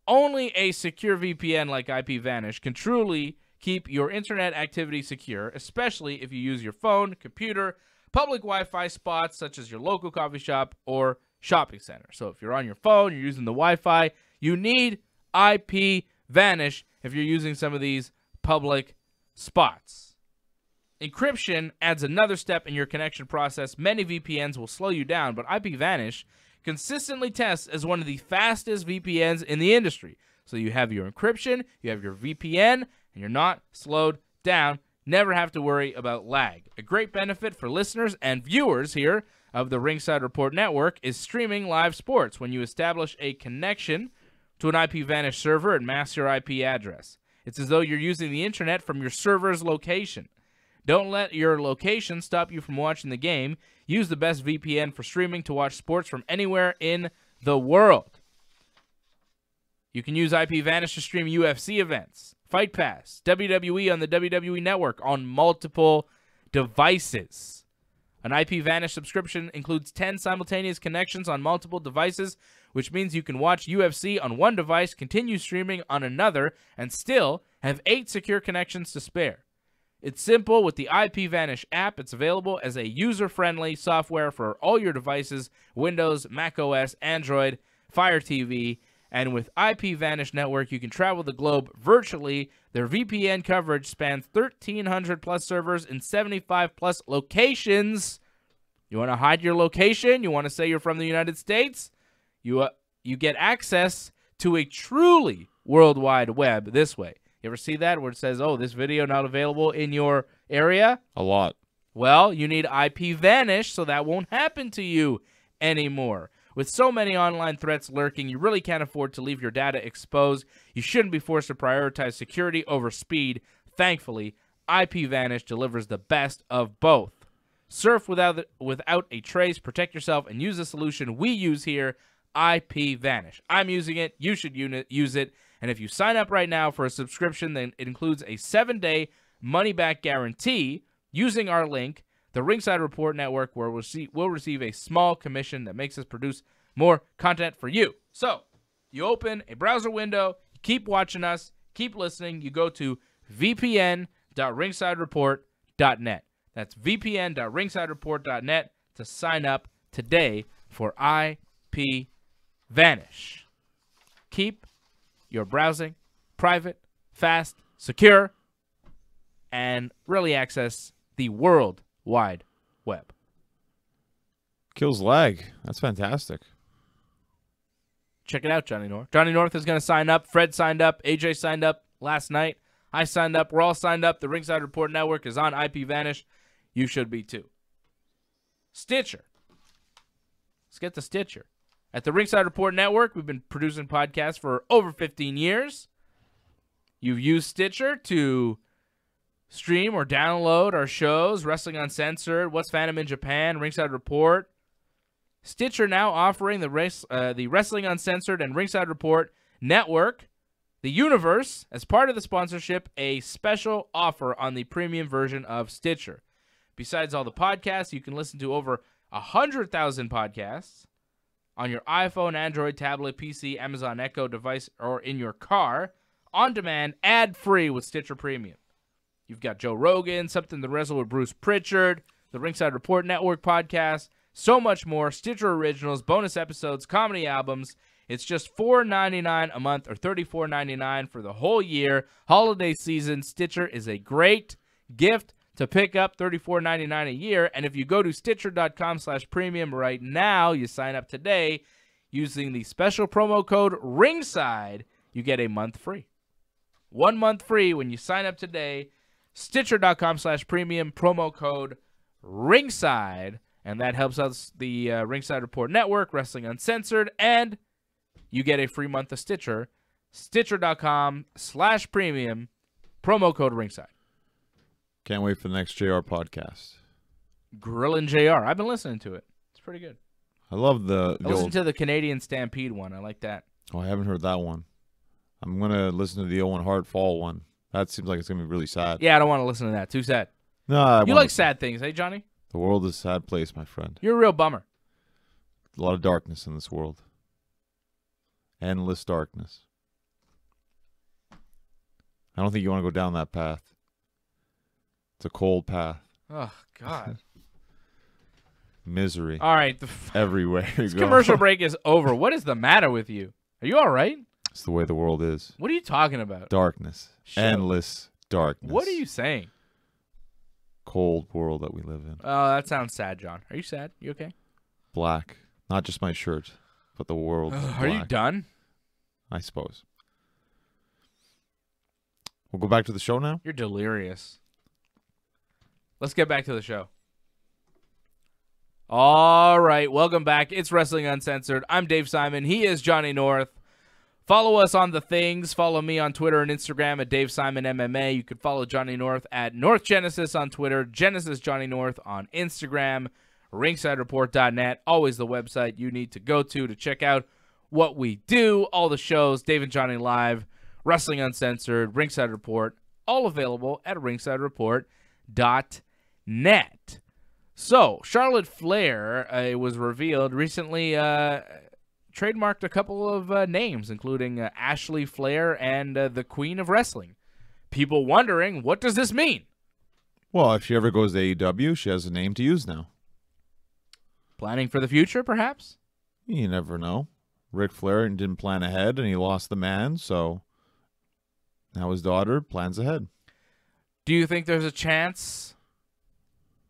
Only a secure VPN like IP Vanish can truly keep your internet activity secure, especially if you use your phone, computer, public Wi-Fi spots such as your local coffee shop or shopping center. So if you're on your phone, you're using the Wi-Fi, you need IP Vanish if you're using some of these public spots. Encryption adds another step in your connection process. Many VPNs will slow you down, but IP Vanish consistently tests as one of the fastest VPNs in the industry. So you have your encryption, you have your VPN, and you're not slowed down. Never have to worry about lag. A great benefit for listeners and viewers here of the Ringside Report Network is streaming live sports when you establish a connection to an IP Vanish server and mask your IP address. It's as though you're using the internet from your server's location. Don't let your location stop you from watching the game. Use the best VPN for streaming to watch sports from anywhere in the world. You can use IP Vanish to stream UFC events, Fight Pass, WWE on the WWE Network on multiple devices. An IP Vanish subscription includes 10 simultaneous connections on multiple devices, which means you can watch UFC on one device, continue streaming on another, and still have 8 secure connections to spare. It's simple with the IP Vanish app. It's available as a user-friendly software for all your devices, Windows, Mac OS, Android, Fire TV, and with IP Vanish Network, you can travel the globe virtually. Their VPN coverage spans 1,300 plus servers in 75 plus locations. You want to hide your location? You want to say you're from the United States? You get access to a truly worldwide web this way. You ever see that where it says, oh, this video not available in your area? A lot. Well, you need IP Vanish so that won't happen to you anymore. With so many online threats lurking, you really can't afford to leave your data exposed. You shouldn't be forced to prioritize security over speed. Thankfully, IPVanish delivers the best of both. Surf without a trace, protect yourself, and use the solution we use here, IPVanish. I'm using it. You should use it. And if you sign up right now for a subscription, then it includes a 7-day money-back guarantee using our link, the Ringside Report Network, where we'll receive a small commission that makes us produce more content for you. So, you open a browser window, you keep watching us, keep listening, you go to vpn.ringsidereport.net. That's vpn.ringsidereport.net to sign up today for IPVanish. Keep your browsing private, fast, secure, and really access the World Wide Web. Kills lag. That's fantastic. Check it out, Johnny North. Johnny North is going to sign up. Fred signed up. AJ signed up last night. I signed up. We're all signed up. The Ringside Report Network is on IPVanish. You should be too. Stitcher. Let's get to Stitcher. At the Ringside Report Network, we've been producing podcasts for over 15 years. You've used Stitcher to stream or download our shows, Wrestling Uncensored, What's Fandom in Japan, Ringside Report. Stitcher now offering the Wrestling Uncensored and Ringside Report Network, the universe, as part of the sponsorship, a special offer on the premium version of Stitcher. Besides all the podcasts, you can listen to over 100,000 podcasts on your iPhone, Android, tablet, PC, Amazon Echo device, or in your car, on demand, ad-free with Stitcher Premium. You've got Joe Rogan, Something to Wrestle with Bruce Pritchard, the Ringside Report Network podcast, so much more, Stitcher Originals, bonus episodes, comedy albums. It's just $4.99 a month or $34.99 for the whole year. Holiday season, Stitcher is a great gift to pick up, $34.99 a year. And if you go to Stitcher.com/premium right now, you sign up today using the special promo code RINGSIDE, you get a month free. 1 month free when you sign up today. Stitcher.com/premium, promo code RINGSIDE. And that helps us, the Ringside Report Network, Wrestling Uncensored, and you get a free month of Stitcher. Stitcher.com/premium, promo code RINGSIDE. Can't wait for the next JR podcast. Grillin' JR. I've been listening to it. It's pretty good. I love I listened to the Canadian Stampede one. I like that. Oh, I haven't heard that one. I'm going to listen to the Owen Hart Fall one. That seems like it's going to be really sad. Yeah, I don't want to listen to that. Too sad. No, you like sad things, hey, Johnny? The world is a sad place, my friend. You're a real bummer. A lot of darkness in this world. Endless darkness. I don't think you want to go down that path. It's a cold path. Oh, God. Misery. All right. Everywhere you This go. commercial break is over. What is the matter with you? Are you all right? It's the way the world is. What are you talking about? Darkness. Endless darkness. What are you saying? Cold world that we live in. Oh, that sounds sad, John. Are you sad? You okay? Black. Not just my shirt, but the world. Are you done? I suppose. We'll go back to the show now? You're delirious. Let's get back to the show. All right, welcome back. It's Wrestling Uncensored. I'm Dave Simon. He is Johnny North. Follow us on the things. Follow me on Twitter and Instagram at Dave Simon MMA. You could follow Johnny North at North Genesis on Twitter, Genesis Johnny North on Instagram, ringsidereport.net. Always the website you need to go to check out what we do. All the shows, Dave and Johnny Live, Wrestling Uncensored, Ringside Report, all available at ringsidereport.net. So, Charlotte Flair, it was revealed recently, trademarked a couple of names, including Ashley Flair and the Queen of Wrestling. People wondering, what does this mean? Well, if she ever goes to AEW, she has a name to use now. Planning for the future, perhaps? You never know. Ric Flair didn't plan ahead, and he lost the man, so now his daughter plans ahead. Do you think there's a chance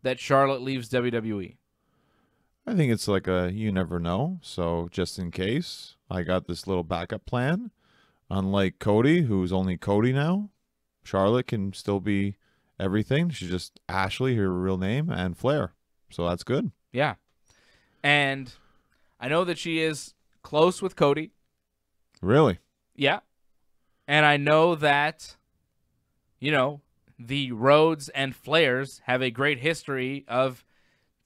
that Charlotte leaves WWE? I think it's like a you never know, so just in case, I got this little backup plan. Unlike Cody, who's only Cody now, Charlotte can still be everything. She's just Ashley, her real name, and Flair. So that's good. Yeah. And I know that she is close with Cody. Really? Yeah. And I know that, the Rhodes and Flairs have a great history of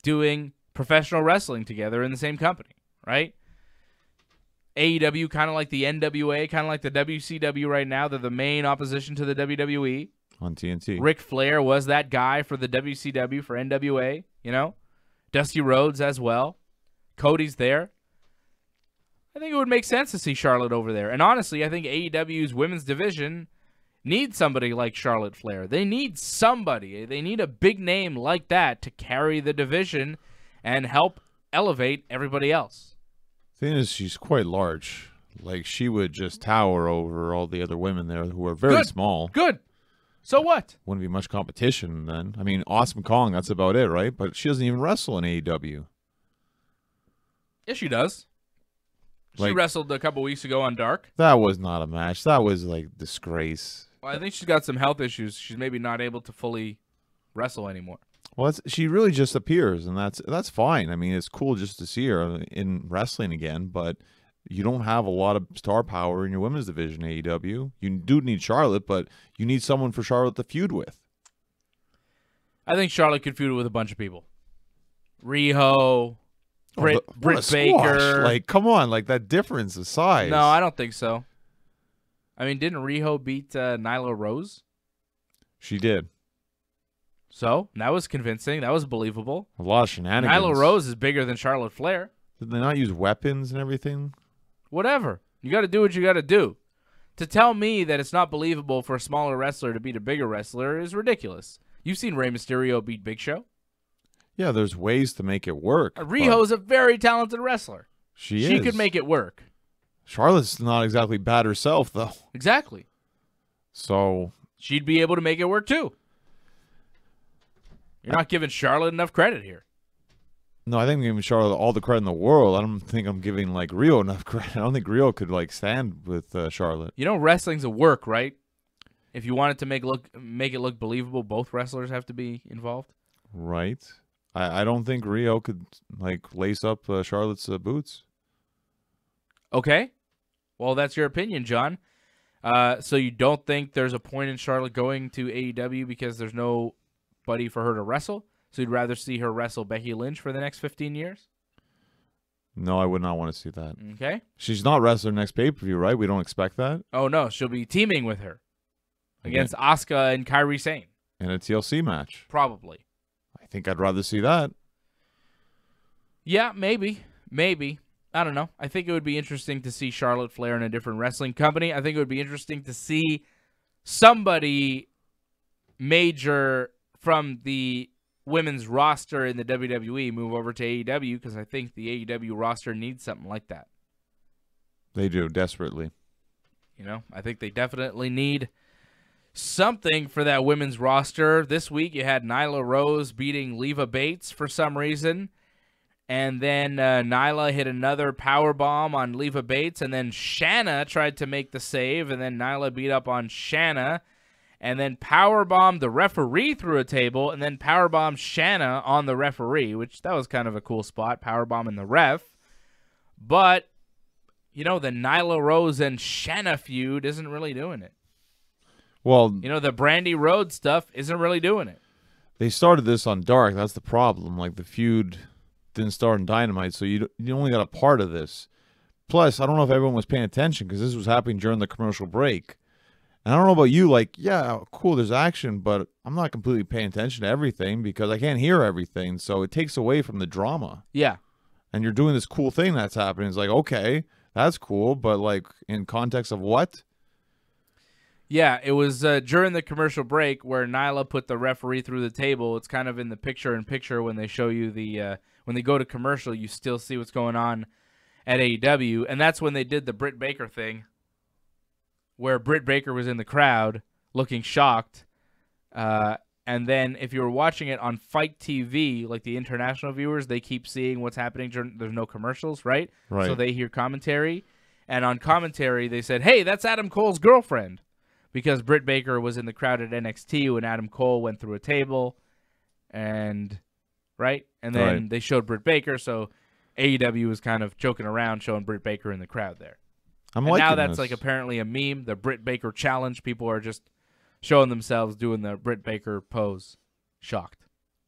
doing professional wrestling together in the same company, right? AEW, kind of like the NWA, kind of like the WCW right now. They're the main opposition to the WWE. On TNT. Ric Flair was that guy for the WCW, for NWA, Dusty Rhodes as well. Cody's there. I think it would make sense to see Charlotte over there. And honestly, I think AEW's women's division needs somebody like Charlotte Flair. They need somebody. They need a big name like that to carry the division and help elevate everybody else. Thing is, she's quite large. Like, she would just tower over all the other women there who are very small. Good. So what? Wouldn't be much competition then. I mean, Awesome Kong, that's about it, right? But she doesn't even wrestle in AEW. Yes, she does. She wrestled a couple weeks ago on Dark. That was not a match. That was, like, disgrace. Well, I think she's got some health issues. She's maybe not able to fully wrestle anymore. Well, she really just appears, and that's fine. I mean, it's cool just to see her in wrestling again, but you don't have a lot of star power in your women's division, AEW. You do need Charlotte, but you need someone for Charlotte to feud with. I think Charlotte could feud with a bunch of people. Riho, Britt Baker. Like, come on, like that difference of size. No, I don't think so. I mean, didn't Riho beat Nyla Rose? She did. So, that was convincing. That was believable. A lot of shenanigans. Nyla Rose is bigger than Charlotte Flair. Did they not use weapons and everything? Whatever. You got to do what you got to do. To tell me that it's not believable for a smaller wrestler to beat a bigger wrestler is ridiculous. You've seen Rey Mysterio beat Big Show. Yeah, there's ways to make it work. Riho's a very talented wrestler. She is. She could make it work. Charlotte's not exactly bad herself, though. Exactly. So she'd be able to make it work, too. You're not giving Charlotte enough credit here. No, I think I'm giving Charlotte all the credit in the world. I don't think I'm giving, like, Rio enough credit. I don't think Rio could, like, stand with Charlotte. Wrestling's a work, right? If you want it to make it look believable, both wrestlers have to be involved. Right. I don't think Rio could, like, lace up Charlotte's boots. Okay. Well, that's your opinion, John. So you don't think there's a point in Charlotte going to AEW because there's nobody for her to wrestle? So you'd rather see her wrestle Becky Lynch for the next 15 years? No, I would not want to see that. Okay. She's not wrestling next pay-per-view, right? We don't expect that? Oh, no. She'll be teaming with her against Asuka and Kairi Sane. In a TLC match. Probably. I think I'd rather see that. Yeah, maybe. Maybe. I don't know. I think it would be interesting to see Charlotte Flair in a different wrestling company. I think it would be interesting to see somebody major from the women's roster in the WWE move over to AEW because I think the AEW roster needs something like that. They do, desperately. I think they definitely need something for that women's roster. This week you had Nyla Rose beating Leva Bates for some reason. And then Nyla hit another power bomb on Leva Bates. And then Shanna tried to make the save. And then Nyla beat up on Shanna. And then powerbombed the referee through a table. And then powerbombed Shanna on the referee. Which, that was kind of a cool spot. Powerbombing the ref. But, the Nyla Rose and Shanna feud isn't really doing it. Well, the Brandy Rhodes stuff isn't really doing it. They started this on Dark. That's the problem. Like, the feud didn't start in Dynamite, so you only got a part of this. Plus, I don't know if everyone was paying attention because this was happening during the commercial break. And I don't know about you, like, yeah, cool, there's action, but I'm not completely paying attention to everything because I can't hear everything, so it takes away from the drama. Yeah. And you're doing this cool thing that's happening. It's like, okay, that's cool, but, like, in context of what? Yeah, it was during the commercial break where Nyla put the referee through the table. It's kind of in the picture-in-picture when they show you the when they go to commercial, you still see what's going on at AEW. And that's when they did the Britt Baker thing where Britt Baker was in the crowd looking shocked. And then if you were watching it on Fight TV, like the international viewers, they keep seeing what's happening. There's no commercials, right? Right. So they hear commentary. And on commentary, they said, hey, that's Adam Cole's girlfriend. Because Britt Baker was in the crowd at NXT when Adam Cole went through a table, and then they showed Britt Baker. So AEW was kind of joking around, showing Britt Baker in the crowd there. I'm and liking now that's this. like apparently a meme, the Britt Baker challenge. People are just showing themselves doing the Britt Baker pose. Shocked.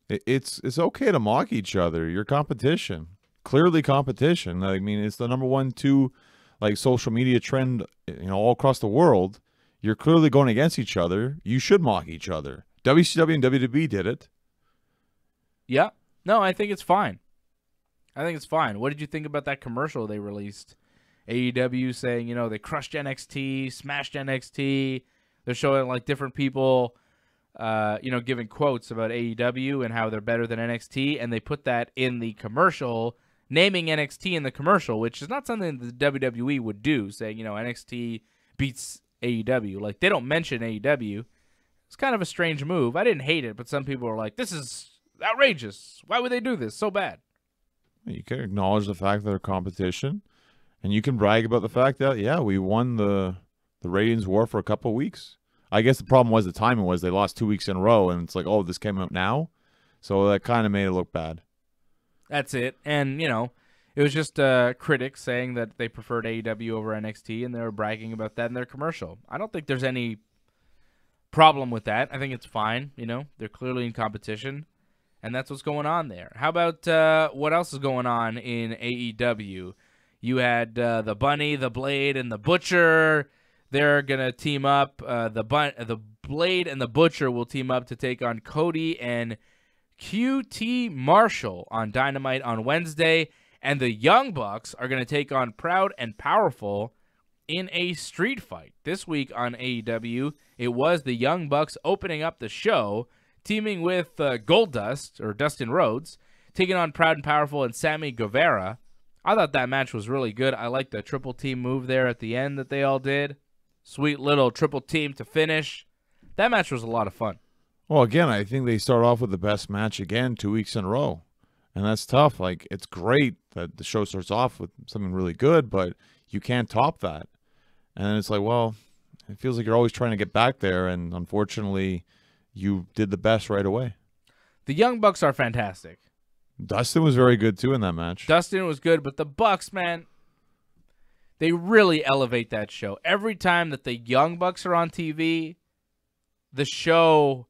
It's okay to mock each other. Your competition. Clearly competition. I mean, it's the number 1, 2 like social media trend, all across the world. You're clearly going against each other. You should mock each other. WCW and WWE did it. Yeah. No, I think it's fine. What did you think about that commercial they released? AEW saying, they crushed NXT, smashed NXT. They're showing like different people, giving quotes about AEW and how they're better than NXT, and they put that in the commercial, naming NXT in the commercial, which is not something the WWE would do, saying, NXT beats AEW. Like, they don't mention AEW. It's kind of a strange move. I didn't hate it, but some people are like, this is outrageous. Why would they do this so bad? You can acknowledge the fact that they're competition, and you can brag about the fact that, yeah, we won the ratings war for a couple of weeks. I guess the problem was the timing was they lost 2 weeks in a row, and it's like, oh, this came out now? So that kind of made it look bad. That's it. And, it was just critics saying that they preferred AEW over NXT, and they were bragging about that in their commercial. I don't think there's any problem with that. I think it's fine. They're clearly in competition, and that's what's going on there. How about what else is going on in AEW? You had the Bunny, the Blade, and the Butcher. They're going to team up. The Blade and the Butcher will team up to take on Cody and QT Marshall on Dynamite on Wednesday. And the Young Bucks are going to take on Proud and Powerful in a street fight. This week on AEW, it was the Young Bucks opening up the show, teaming with Goldust, or Dustin Rhodes, taking on Proud and Powerful and Sammy Guevara. I thought that match was really good. I liked the triple team move there at the end that they all did. Sweet little triple team to finish. That match was a lot of fun. Well, again, I think they start off with the best match again 2 weeks in a row. And that's tough. Like, it's great that the show starts off with something really good, but you can't top that. And it's like, well, it feels like you're always trying to get back there, and unfortunately, you did the best right away. The Young Bucks are fantastic. Dustin was very good, too, in that match. Dustin was good, but the Bucks, man, they really elevate that show. Every time that the Young Bucks are on TV, the show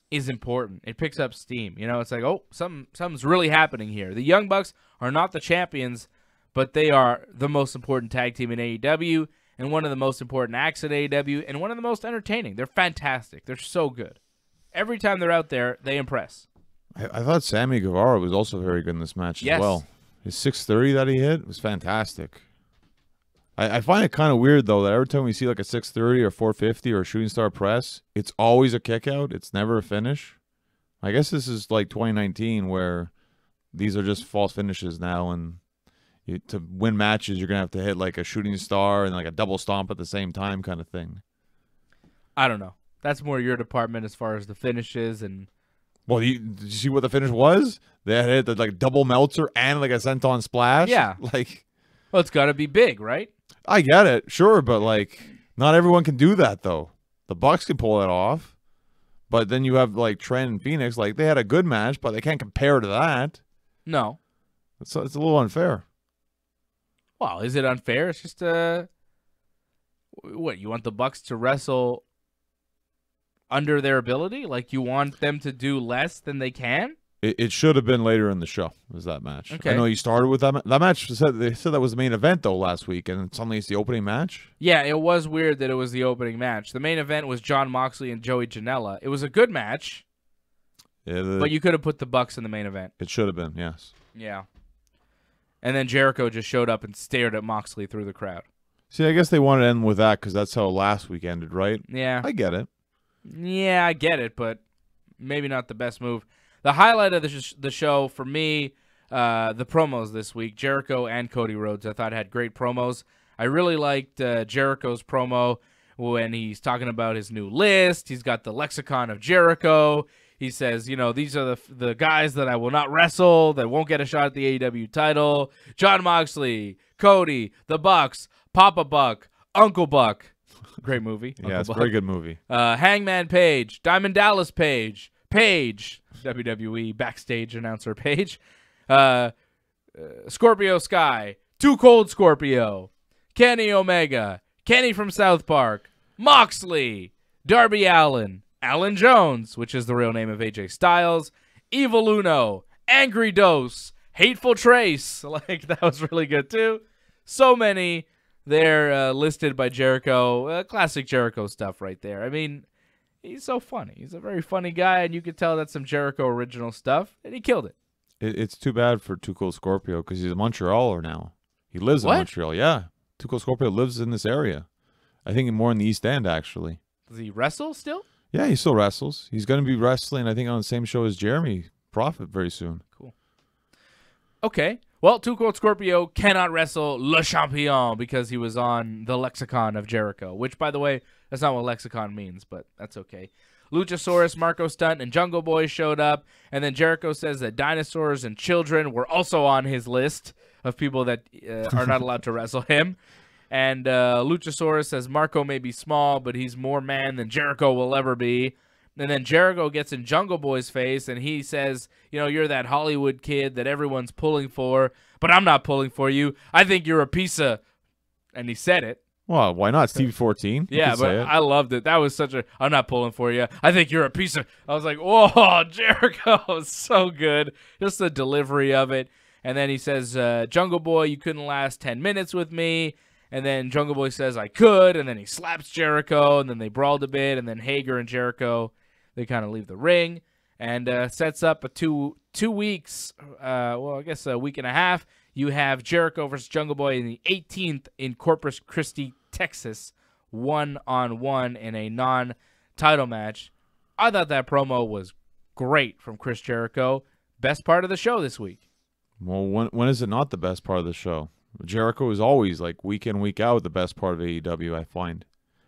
is important. It picks up steam. It's like, oh, something's really happening here. The Young Bucks are not the champions, but they are the most important tag team in AEW and one of the most important acts at AEW and one of the most entertaining. They're fantastic. They're so good. Every time they're out there, they impress. I thought Sammy Guevara was also very good in this match as well. His 630 that he hit was fantastic. I find it kind of weird, though, that every time we see like a 630 or 450 or a shooting star press, it's always a kick out. It's never a finish. I guess this is like 2019 where these are just false finishes now, and to win matches, you're going to have to hit like a shooting star and like a double stomp at the same time kind of thing. I don't know. That's more your department as far as the finishes. And well, did you see what the finish was? They had hit the like double Meltzer and like a senton splash. Yeah. Well, it's got to be big, right? I get it, sure, but like not everyone can do that though. The Bucks can pull that off, but then you have like Trent and Phoenix, like they had a good match, but they can't compare to that. No, it's a little unfair. Well, is it unfair? It's just what, you want the Bucks to wrestle under their ability? Like you want them to do less than they can? It should have been later in the show, was that match. Okay. I know you started with that. That match, they said that was the main event, though, last week, and suddenly it's the opening match? Yeah, it was weird that it was the opening match. The main event was Jon Moxley and Joey Janela. It was a good match, but you could have put the Bucks in the main event. It should have been, yes. Yeah. And then Jericho just showed up and stared at Moxley through the crowd. See, I guess they wanted to end with that because that's how last week ended, right? Yeah. I get it. Yeah, I get it, but maybe not the best move. The highlight of the show for me, the promos this week, Jericho and Cody Rhodes, I thought had great promos. I really liked Jericho's promo when he's talking about his new list. He's got the lexicon of Jericho. He says, these are the guys that I will not wrestle, that won't get a shot at the AEW title. Jon Moxley, Cody, the Bucks, Papa Buck, Uncle Buck. Great movie. Yeah, it's a very good movie. Hangman Page, Diamond Dallas Page, WWE backstage announcer Page, Scorpio Sky, Too Cold Scorpio, Kenny Omega, Kenny from South Park, Moxley, Darby Allin, Alan Jones, which is the real name of AJ Styles, Evil Uno, Angry Dose, Hateful Trace. Like, that was really good too. So many. They're listed by Jericho. Classic Jericho stuff right there. I mean, he's so funny. He's a very funny guy, and you could tell that's some Jericho original stuff, and he killed it. It's too bad for Too Cold Scorpio because he's a Montrealer now. He lives in Montreal. Yeah. Too Cold Scorpio lives in this area. I think more in the East End, actually. Does he wrestle still? Yeah, he still wrestles. He's going to be wrestling, I think, on the same show as Jeremy Prophet very soon. Cool. Okay. Well, Too Cold Scorpio cannot wrestle Le Champion because he was on the Lexicon of Jericho, which, by the way, that's not what Lexicon means, but that's okay. Luchasaurus, Marco Stunt, and Jungle Boy showed up, and then Jericho says that dinosaurs and children were also on his list of people that are not allowed to wrestle him. And Luchasaurus says Marco may be small, but he's more man than Jericho will ever be. And then Jericho gets in Jungle Boy's face, and he says, you know, you're that Hollywood kid that everyone's pulling for, but I'm not pulling for you. I think you're a piece of... And he said it. Well, why not? Stevie 14. Yeah, but I loved it. That was such a... I'm not pulling for you. I think you're a piece of... I was like, whoa, Jericho. So good. Just the delivery of it. And then he says, Jungle Boy, you couldn't last 10 minutes with me. And then Jungle Boy says, I could. And then he slaps Jericho. And then they brawled a bit. And then Hager and Jericho, they kind of leave the ring. And sets up a two weeks, well, I guess a week and a half. You have Jericho versus Jungle Boy in the 18th in Corpus Christi, Texas, 1-on-1 in a non-title match. I thought that promo was great from Chris Jericho. Best part of the show this week. Well, when is it not the best part of the show? Jericho is always, like, week in, week out, the best part of AEW, I find.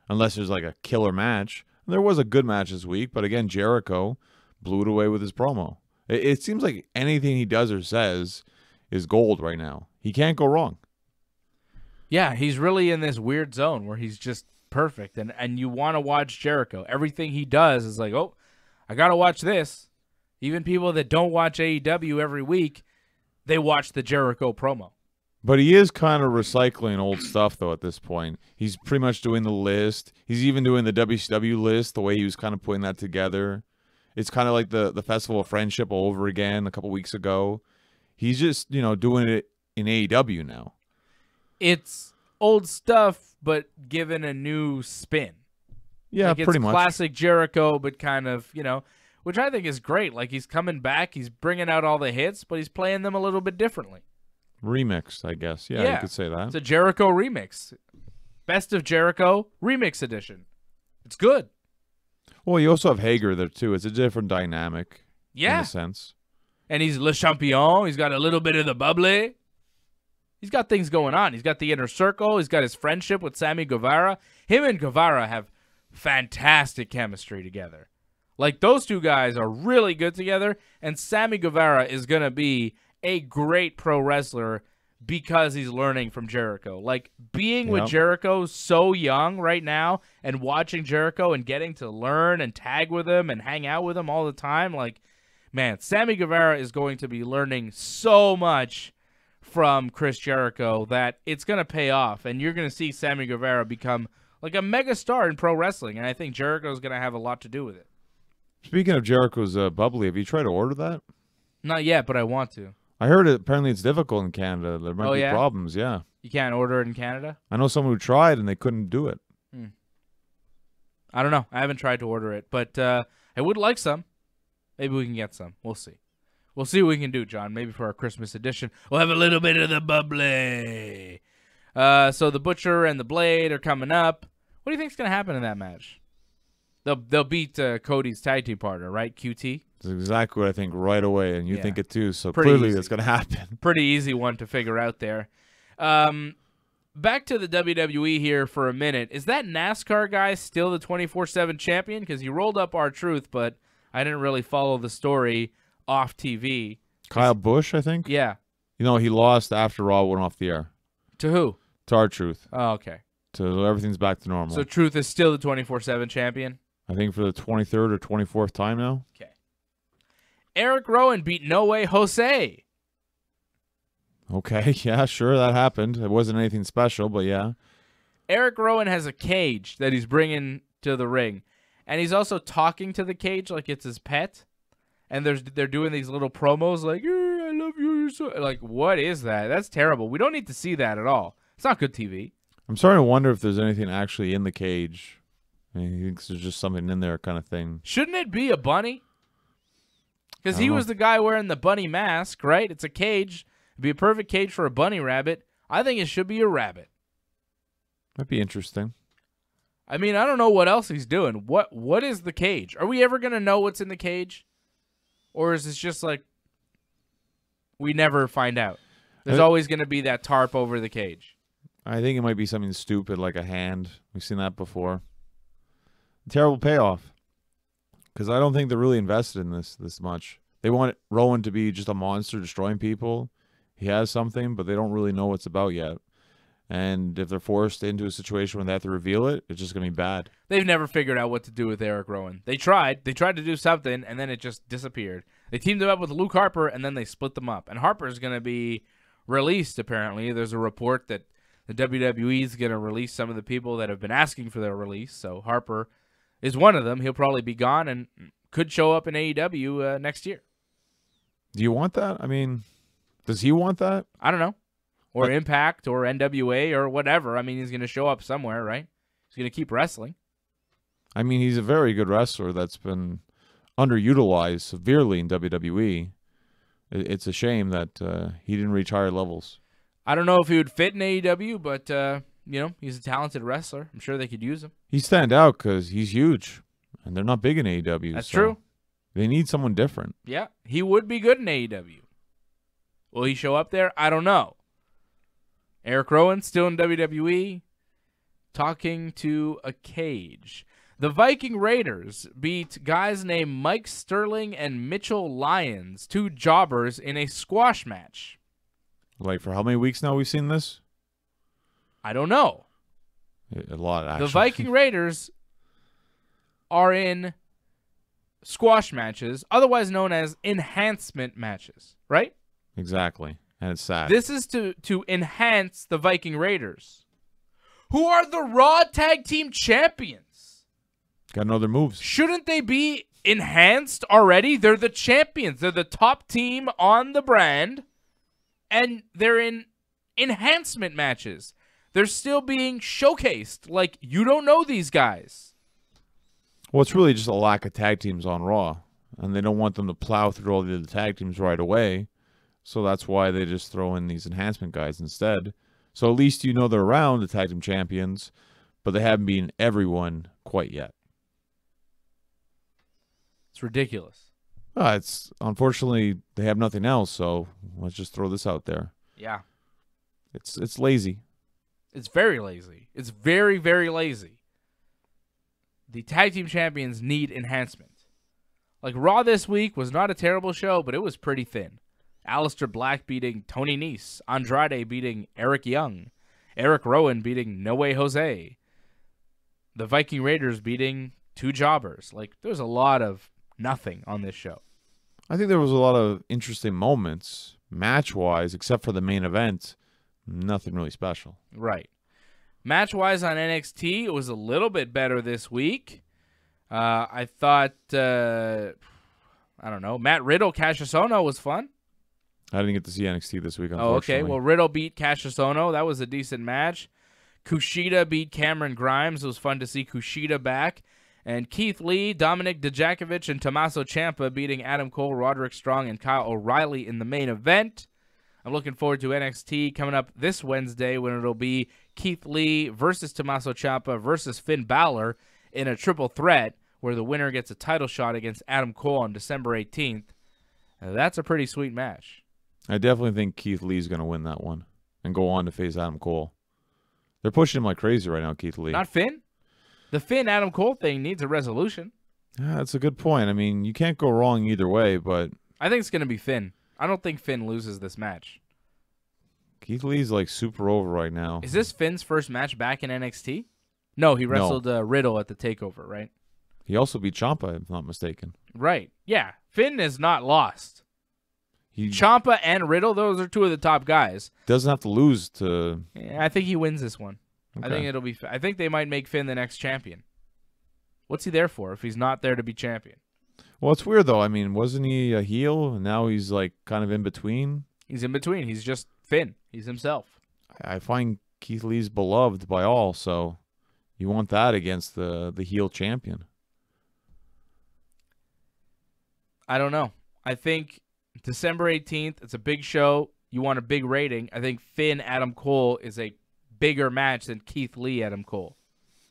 Unless there's, like, a killer match. There was a good match this week, but again, Jericho blew it away with his promo. It seems like anything he does or says is gold right now. He can't go wrong. Yeah, he's really in this weird zone where he's just perfect, and you want to watch Jericho. Everything he does is like, oh, I got to watch this. Even people that don't watch AEW every week, they watch the Jericho promo. But he is kind of recycling old stuff, though, at this point. He's pretty much doing the list. He's even doing the WCW list, the way he was kind of putting that together. It's kind of like the Festival of Friendship all over again a couple weeks ago. He's just, you know, doing it in AEW now. It's old stuff, but given a new spin. Yeah, like pretty much. Classic Jericho, but kind of, you know, which I think is great. Like, he's coming back, he's bringing out all the hits, but he's playing them a little bit differently. Remixed, I guess. Yeah, you could say that. It's a Jericho remix. Best of Jericho remix edition. It's good. Well, you also have Hager there, too. It's a different dynamic. Yeah. In a sense. And he's Le Champion. He's got a little bit of the bubbly. He's got things going on. He's got the inner circle. He's got his friendship with Sammy Guevara. Him and Guevara have fantastic chemistry together. Like, those two guys are really good together, and Sammy Guevara is going to be a great pro wrestler because he's learning from Jericho. Like, being with Jericho so young right now and watching Jericho and getting to learn and tag with him and hang out with him all the time, like, man, Sammy Guevara is going to be learning so much from Chris Jericho that it's going to pay off, and you're going to see Sammy Guevara become like a mega star in pro wrestling, and I think Jericho's going to have a lot to do with it. Speaking of Jericho's bubbly, have you tried to order that? Not yet, but I want to. I heard apparently it's difficult in Canada. There might be problems, yeah. You can't order it in Canada? I know someone who tried and they couldn't do it. I don't know. I haven't tried to order it, but I would like some. Maybe we can get some. We'll see. We'll see what we can do, John. Maybe for our Christmas edition, we'll have a little bit of the bubbly. So the Butcher and the Blade are coming up. What do you think's going to happen in that match? They'll beat Cody's tag team partner, right? QT? That's exactly what I think right away, and you think it too, so Pretty clearly easy. it's going to happen. Pretty easy one to figure out there. Back to the WWE here for a minute. Is that NASCAR guy still the 24/7 champion? Because he rolled up R-Truth, but I didn't really follow the story off TV. Kyle Busch, I think? Yeah. You know, he lost after Raw went off the air. To who? To R-Truth. Oh, okay. So everything's back to normal. So Truth is still the 24/7 champion? I think for the 23rd or 24th time now. Okay. Eric Rowan beat No Way Jose. Okay, yeah, sure, that happened. It wasn't anything special, but yeah. Eric Rowan has a cage that he's bringing to the ring, and he's also talking to the cage like it's his pet. And they're doing these little promos like, I love you. You're so... Like, what is that? That's terrible. We don't need to see that at all. It's not good TV. I'm starting to wonder if there's anything actually in the cage. I mean, he thinks there's just something in there kind of thing. Shouldn't it be a bunny? Because he was the guy wearing the bunny mask, right? It's a cage. It'd be a perfect cage for a bunny rabbit. I think it should be a rabbit. That'd be interesting. I mean, I don't know what else he's doing. What is the cage? Are we ever going to know what's in the cage? Or is this just like we never find out? There's always going to be that tarp over the cage. I think it might be something stupid like a hand. We've seen that before. Terrible payoff. Because I don't think they're really invested in this much. They want Rowan to be just a monster destroying people. He has something, but they don't really know what's about yet. And if they're forced into a situation where they have to reveal it, it's just going to be bad. They've never figured out what to do with Eric Rowan. They tried. They tried to do something, and then it just disappeared. They teamed him up with Luke Harper, and then they split them up. And Harper's going to be released, apparently. There's a report that the WWE is going to release some of the people that have been asking for their release. So Harper is one of them. He'll probably be gone and could show up in AEW next year. Do you want that? I mean, does he want that? I don't know. Or Impact or NWA or whatever. I mean, he's going to show up somewhere, right? He's going to keep wrestling. I mean, he's a very good wrestler that's been underutilized severely in WWE. It's a shame that he didn't reach higher levels. I don't know if he would fit in AEW, but, he's a talented wrestler. I'm sure they could use him. He stand out because he's huge, and they're not big in AEW. That's true. They need someone different. Yeah, he would be good in AEW. Will he show up there? I don't know. Eric Rowan, still in WWE, talking to a cage. The Viking Raiders beat guys named Mike Sterling and Mitchell Lyons, two jobbers, in a squash match. Like, for how many weeks now we've seen this? I don't know. A lot, actually. The Viking Raiders are in squash matches, otherwise known as enhancement matches, right? Exactly. And it's sad. This is to enhance the Viking Raiders, who are the Raw Tag Team Champions. Got to know their moves. Shouldn't they be enhanced already? They're the champions. They're the top team on the brand, and they're in enhancement matches. They're still being showcased like you don't know these guys. Well, it's really just a lack of tag teams on Raw, and they don't want them to plow through all the other tag teams right away. So that's why they just throw in these enhancement guys instead. So at least you know they're around, the tag team champions, but they haven't been everyone quite yet. It's ridiculous. It's unfortunately they have nothing else, so let's just throw this out there. Yeah. It's lazy. It's very lazy. It's very, very lazy. The tag team champions need enhancement. Like, Raw this week was not a terrible show, but it was pretty thin. Aleister Black beating Tony Nese. Andrade beating Eric Young. Eric Rowan beating No Way Jose. The Viking Raiders beating two jobbers. Like, there's a lot of nothing on this show. I think there was a lot of interesting moments, match-wise, except for the main event. Nothing really special. Right. Match-wise on NXT, it was a little bit better this week. I thought, I don't know, Matt Riddle, Cassius Ohno was fun. I didn't get to see NXT this week, Oh, unfortunately. okay. Well, Riddle beat Cassius Ohno. That was a decent match. Kushida beat Cameron Grimes. It was fun to see Kushida back. And Keith Lee, Dominic Dijakovic, and Tommaso Ciampa beating Adam Cole, Roderick Strong, and Kyle O'Reilly in the main event. I'm looking forward to NXT coming up this Wednesday when it'll be Keith Lee versus Tommaso Ciampa versus Finn Balor in a triple threat where the winner gets a title shot against Adam Cole on December 18th. That's a pretty sweet match. I definitely think Keith Lee's going to win that one and go on to face Adam Cole. They're pushing him like crazy right now, Keith Lee. Not Finn? The Finn-Adam Cole thing needs a resolution. Yeah, that's a good point. I mean, you can't go wrong either way, but... I think it's going to be Finn. I don't think Finn loses this match. Keith Lee's like super over right now. Is this Finn's first match back in NXT? No, he wrestled Riddle at the TakeOver, right? He also beat Ciampa, if I'm not mistaken. Right. Yeah. Finn is not lost. He Ciampa and Riddle, those are two of the top guys. doesn't have to lose to. Yeah, I think he wins this one. Okay. I think it'll be. I think they might make Finn the next champion. What's he there for if he's not there to be champion? Well, it's weird though. I mean, wasn't he a heel? And now he's like kind of in between. He's in between. He's just Finn. He's himself. I find Keith Lee's beloved by all, so you want that against the heel champion. I don't know. I think December 18th, it's a big show. You want a big rating. I think Finn Adam Cole is a bigger match than Keith Lee Adam Cole.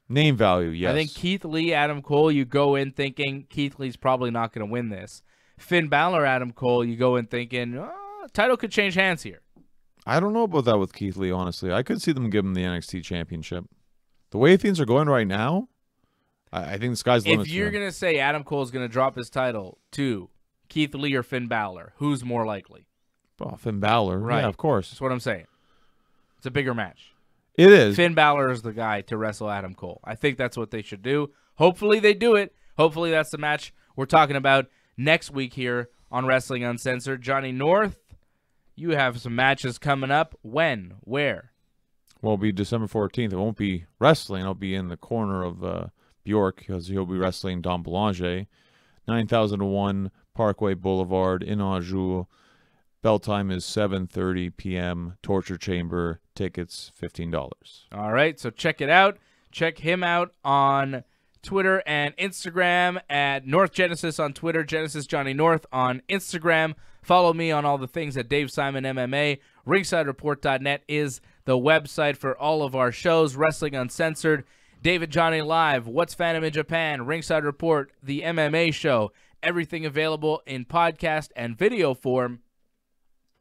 Name value, yes. I think Keith Lee Adam Cole, you go in thinking Keith Lee's probably not going to win this. Finn Balor Adam Cole, you go in thinking title could change hands here. I don't know about that with Keith Lee, honestly. I could see them give him the NXT championship. The way things are going right now, I think the sky's the limit. If you're going to say Adam Cole's going to drop his title to Keith Lee or Finn Balor, who's more likely? Well, Finn Balor, Right. Yeah, of course. That's what I'm saying. It's a bigger match. It is. Finn Balor is the guy to wrestle Adam Cole. I think that's what they should do. Hopefully they do it. Hopefully that's the match we're talking about next week here on Wrestling Uncensored. Johnny North, you have some matches coming up. When? Where? Well, it'll be December 14th. It won't be wrestling. I'll be in the corner of Bjork because he'll be wrestling Dom Boulanger. 9001 Parkway Boulevard in Anjou. Bell time is 7:30 p.m. Torture Chamber. Tickets $15. All right, so check it out. Check him out on Twitter and Instagram at North Genesis on Twitter, Genesis Johnny North on Instagram. Follow me on all the things at Dave Simon MMA. RingsideReport.net is the website for all of our shows. Wrestling Uncensored, David Johnny Live, What's Phantom in Japan, Ringside Report, the MMA show. Everything available in podcast and video form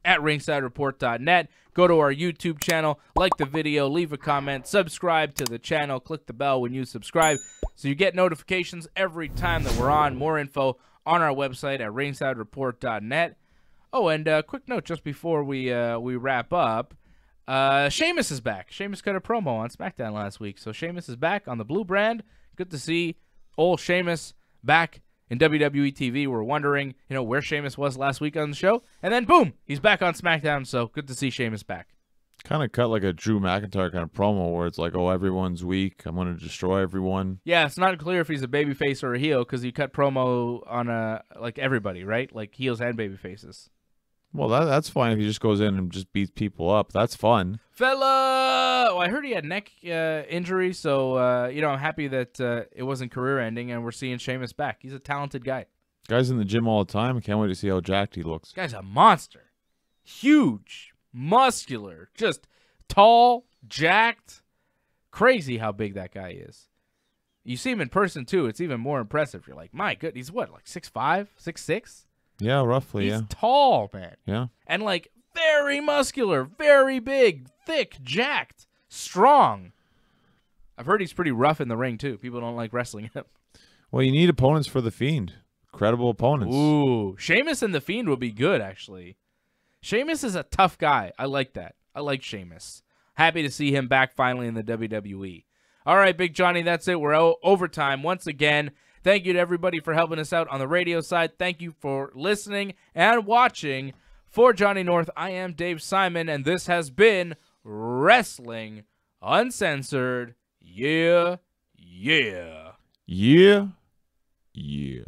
at RingsideReport.net. Go to our YouTube channel, like the video, leave a comment, subscribe to the channel, click the bell when you subscribe so you get notifications every time that we're on. More info on our website at RingsideReport.net. Oh, and a quick note just before we wrap up. Sheamus is back. Sheamus cut a promo on SmackDown last week, so Sheamus is back on the blue brand. Good to see old Sheamus back in WWE TV. We're wondering, where Sheamus was last week on the show. And then, boom, he's back on SmackDown, so good to see Sheamus back. Kind of cut like a Drew McIntyre kind of promo where it's like, oh, everyone's weak. I'm going to destroy everyone. Yeah, it's not clear if he's a babyface or a heel because he cut promo on like everybody, right? Like heels and babyfaces. Well, that's fine if he just goes in and just beats people up. That's fun. Fella! I heard he had neck injury, so, I'm happy that it wasn't career-ending, and we're seeing Sheamus back. He's a talented guy. Guy's in the gym all the time. I can't wait to see how jacked he looks. This guy's a monster. Huge, muscular, just tall, jacked. Crazy how big that guy is. You see him in person, too. It's even more impressive. You're like, my goodness, he's what, like 6'5", 6'6"? Yeah, roughly, He's yeah. tall, man. Yeah. And, like, very muscular, very big, thick, jacked, strong. I've heard he's pretty rough in the ring, too. People don't like wrestling him. Well, you need opponents for The Fiend. Credible opponents. Ooh, Sheamus and The Fiend would be good, actually. Sheamus is a tough guy. I like that. I like Sheamus. Happy to see him back finally in the WWE. All right, Big Johnny, that's it. We're overtime once again. Thank you to everybody for helping us out on the radio side. Thank you for listening and watching. For Johnny North, I am Dave Simon, and this has been Wrestling Uncensored. Yeah, yeah. Yeah. Yeah.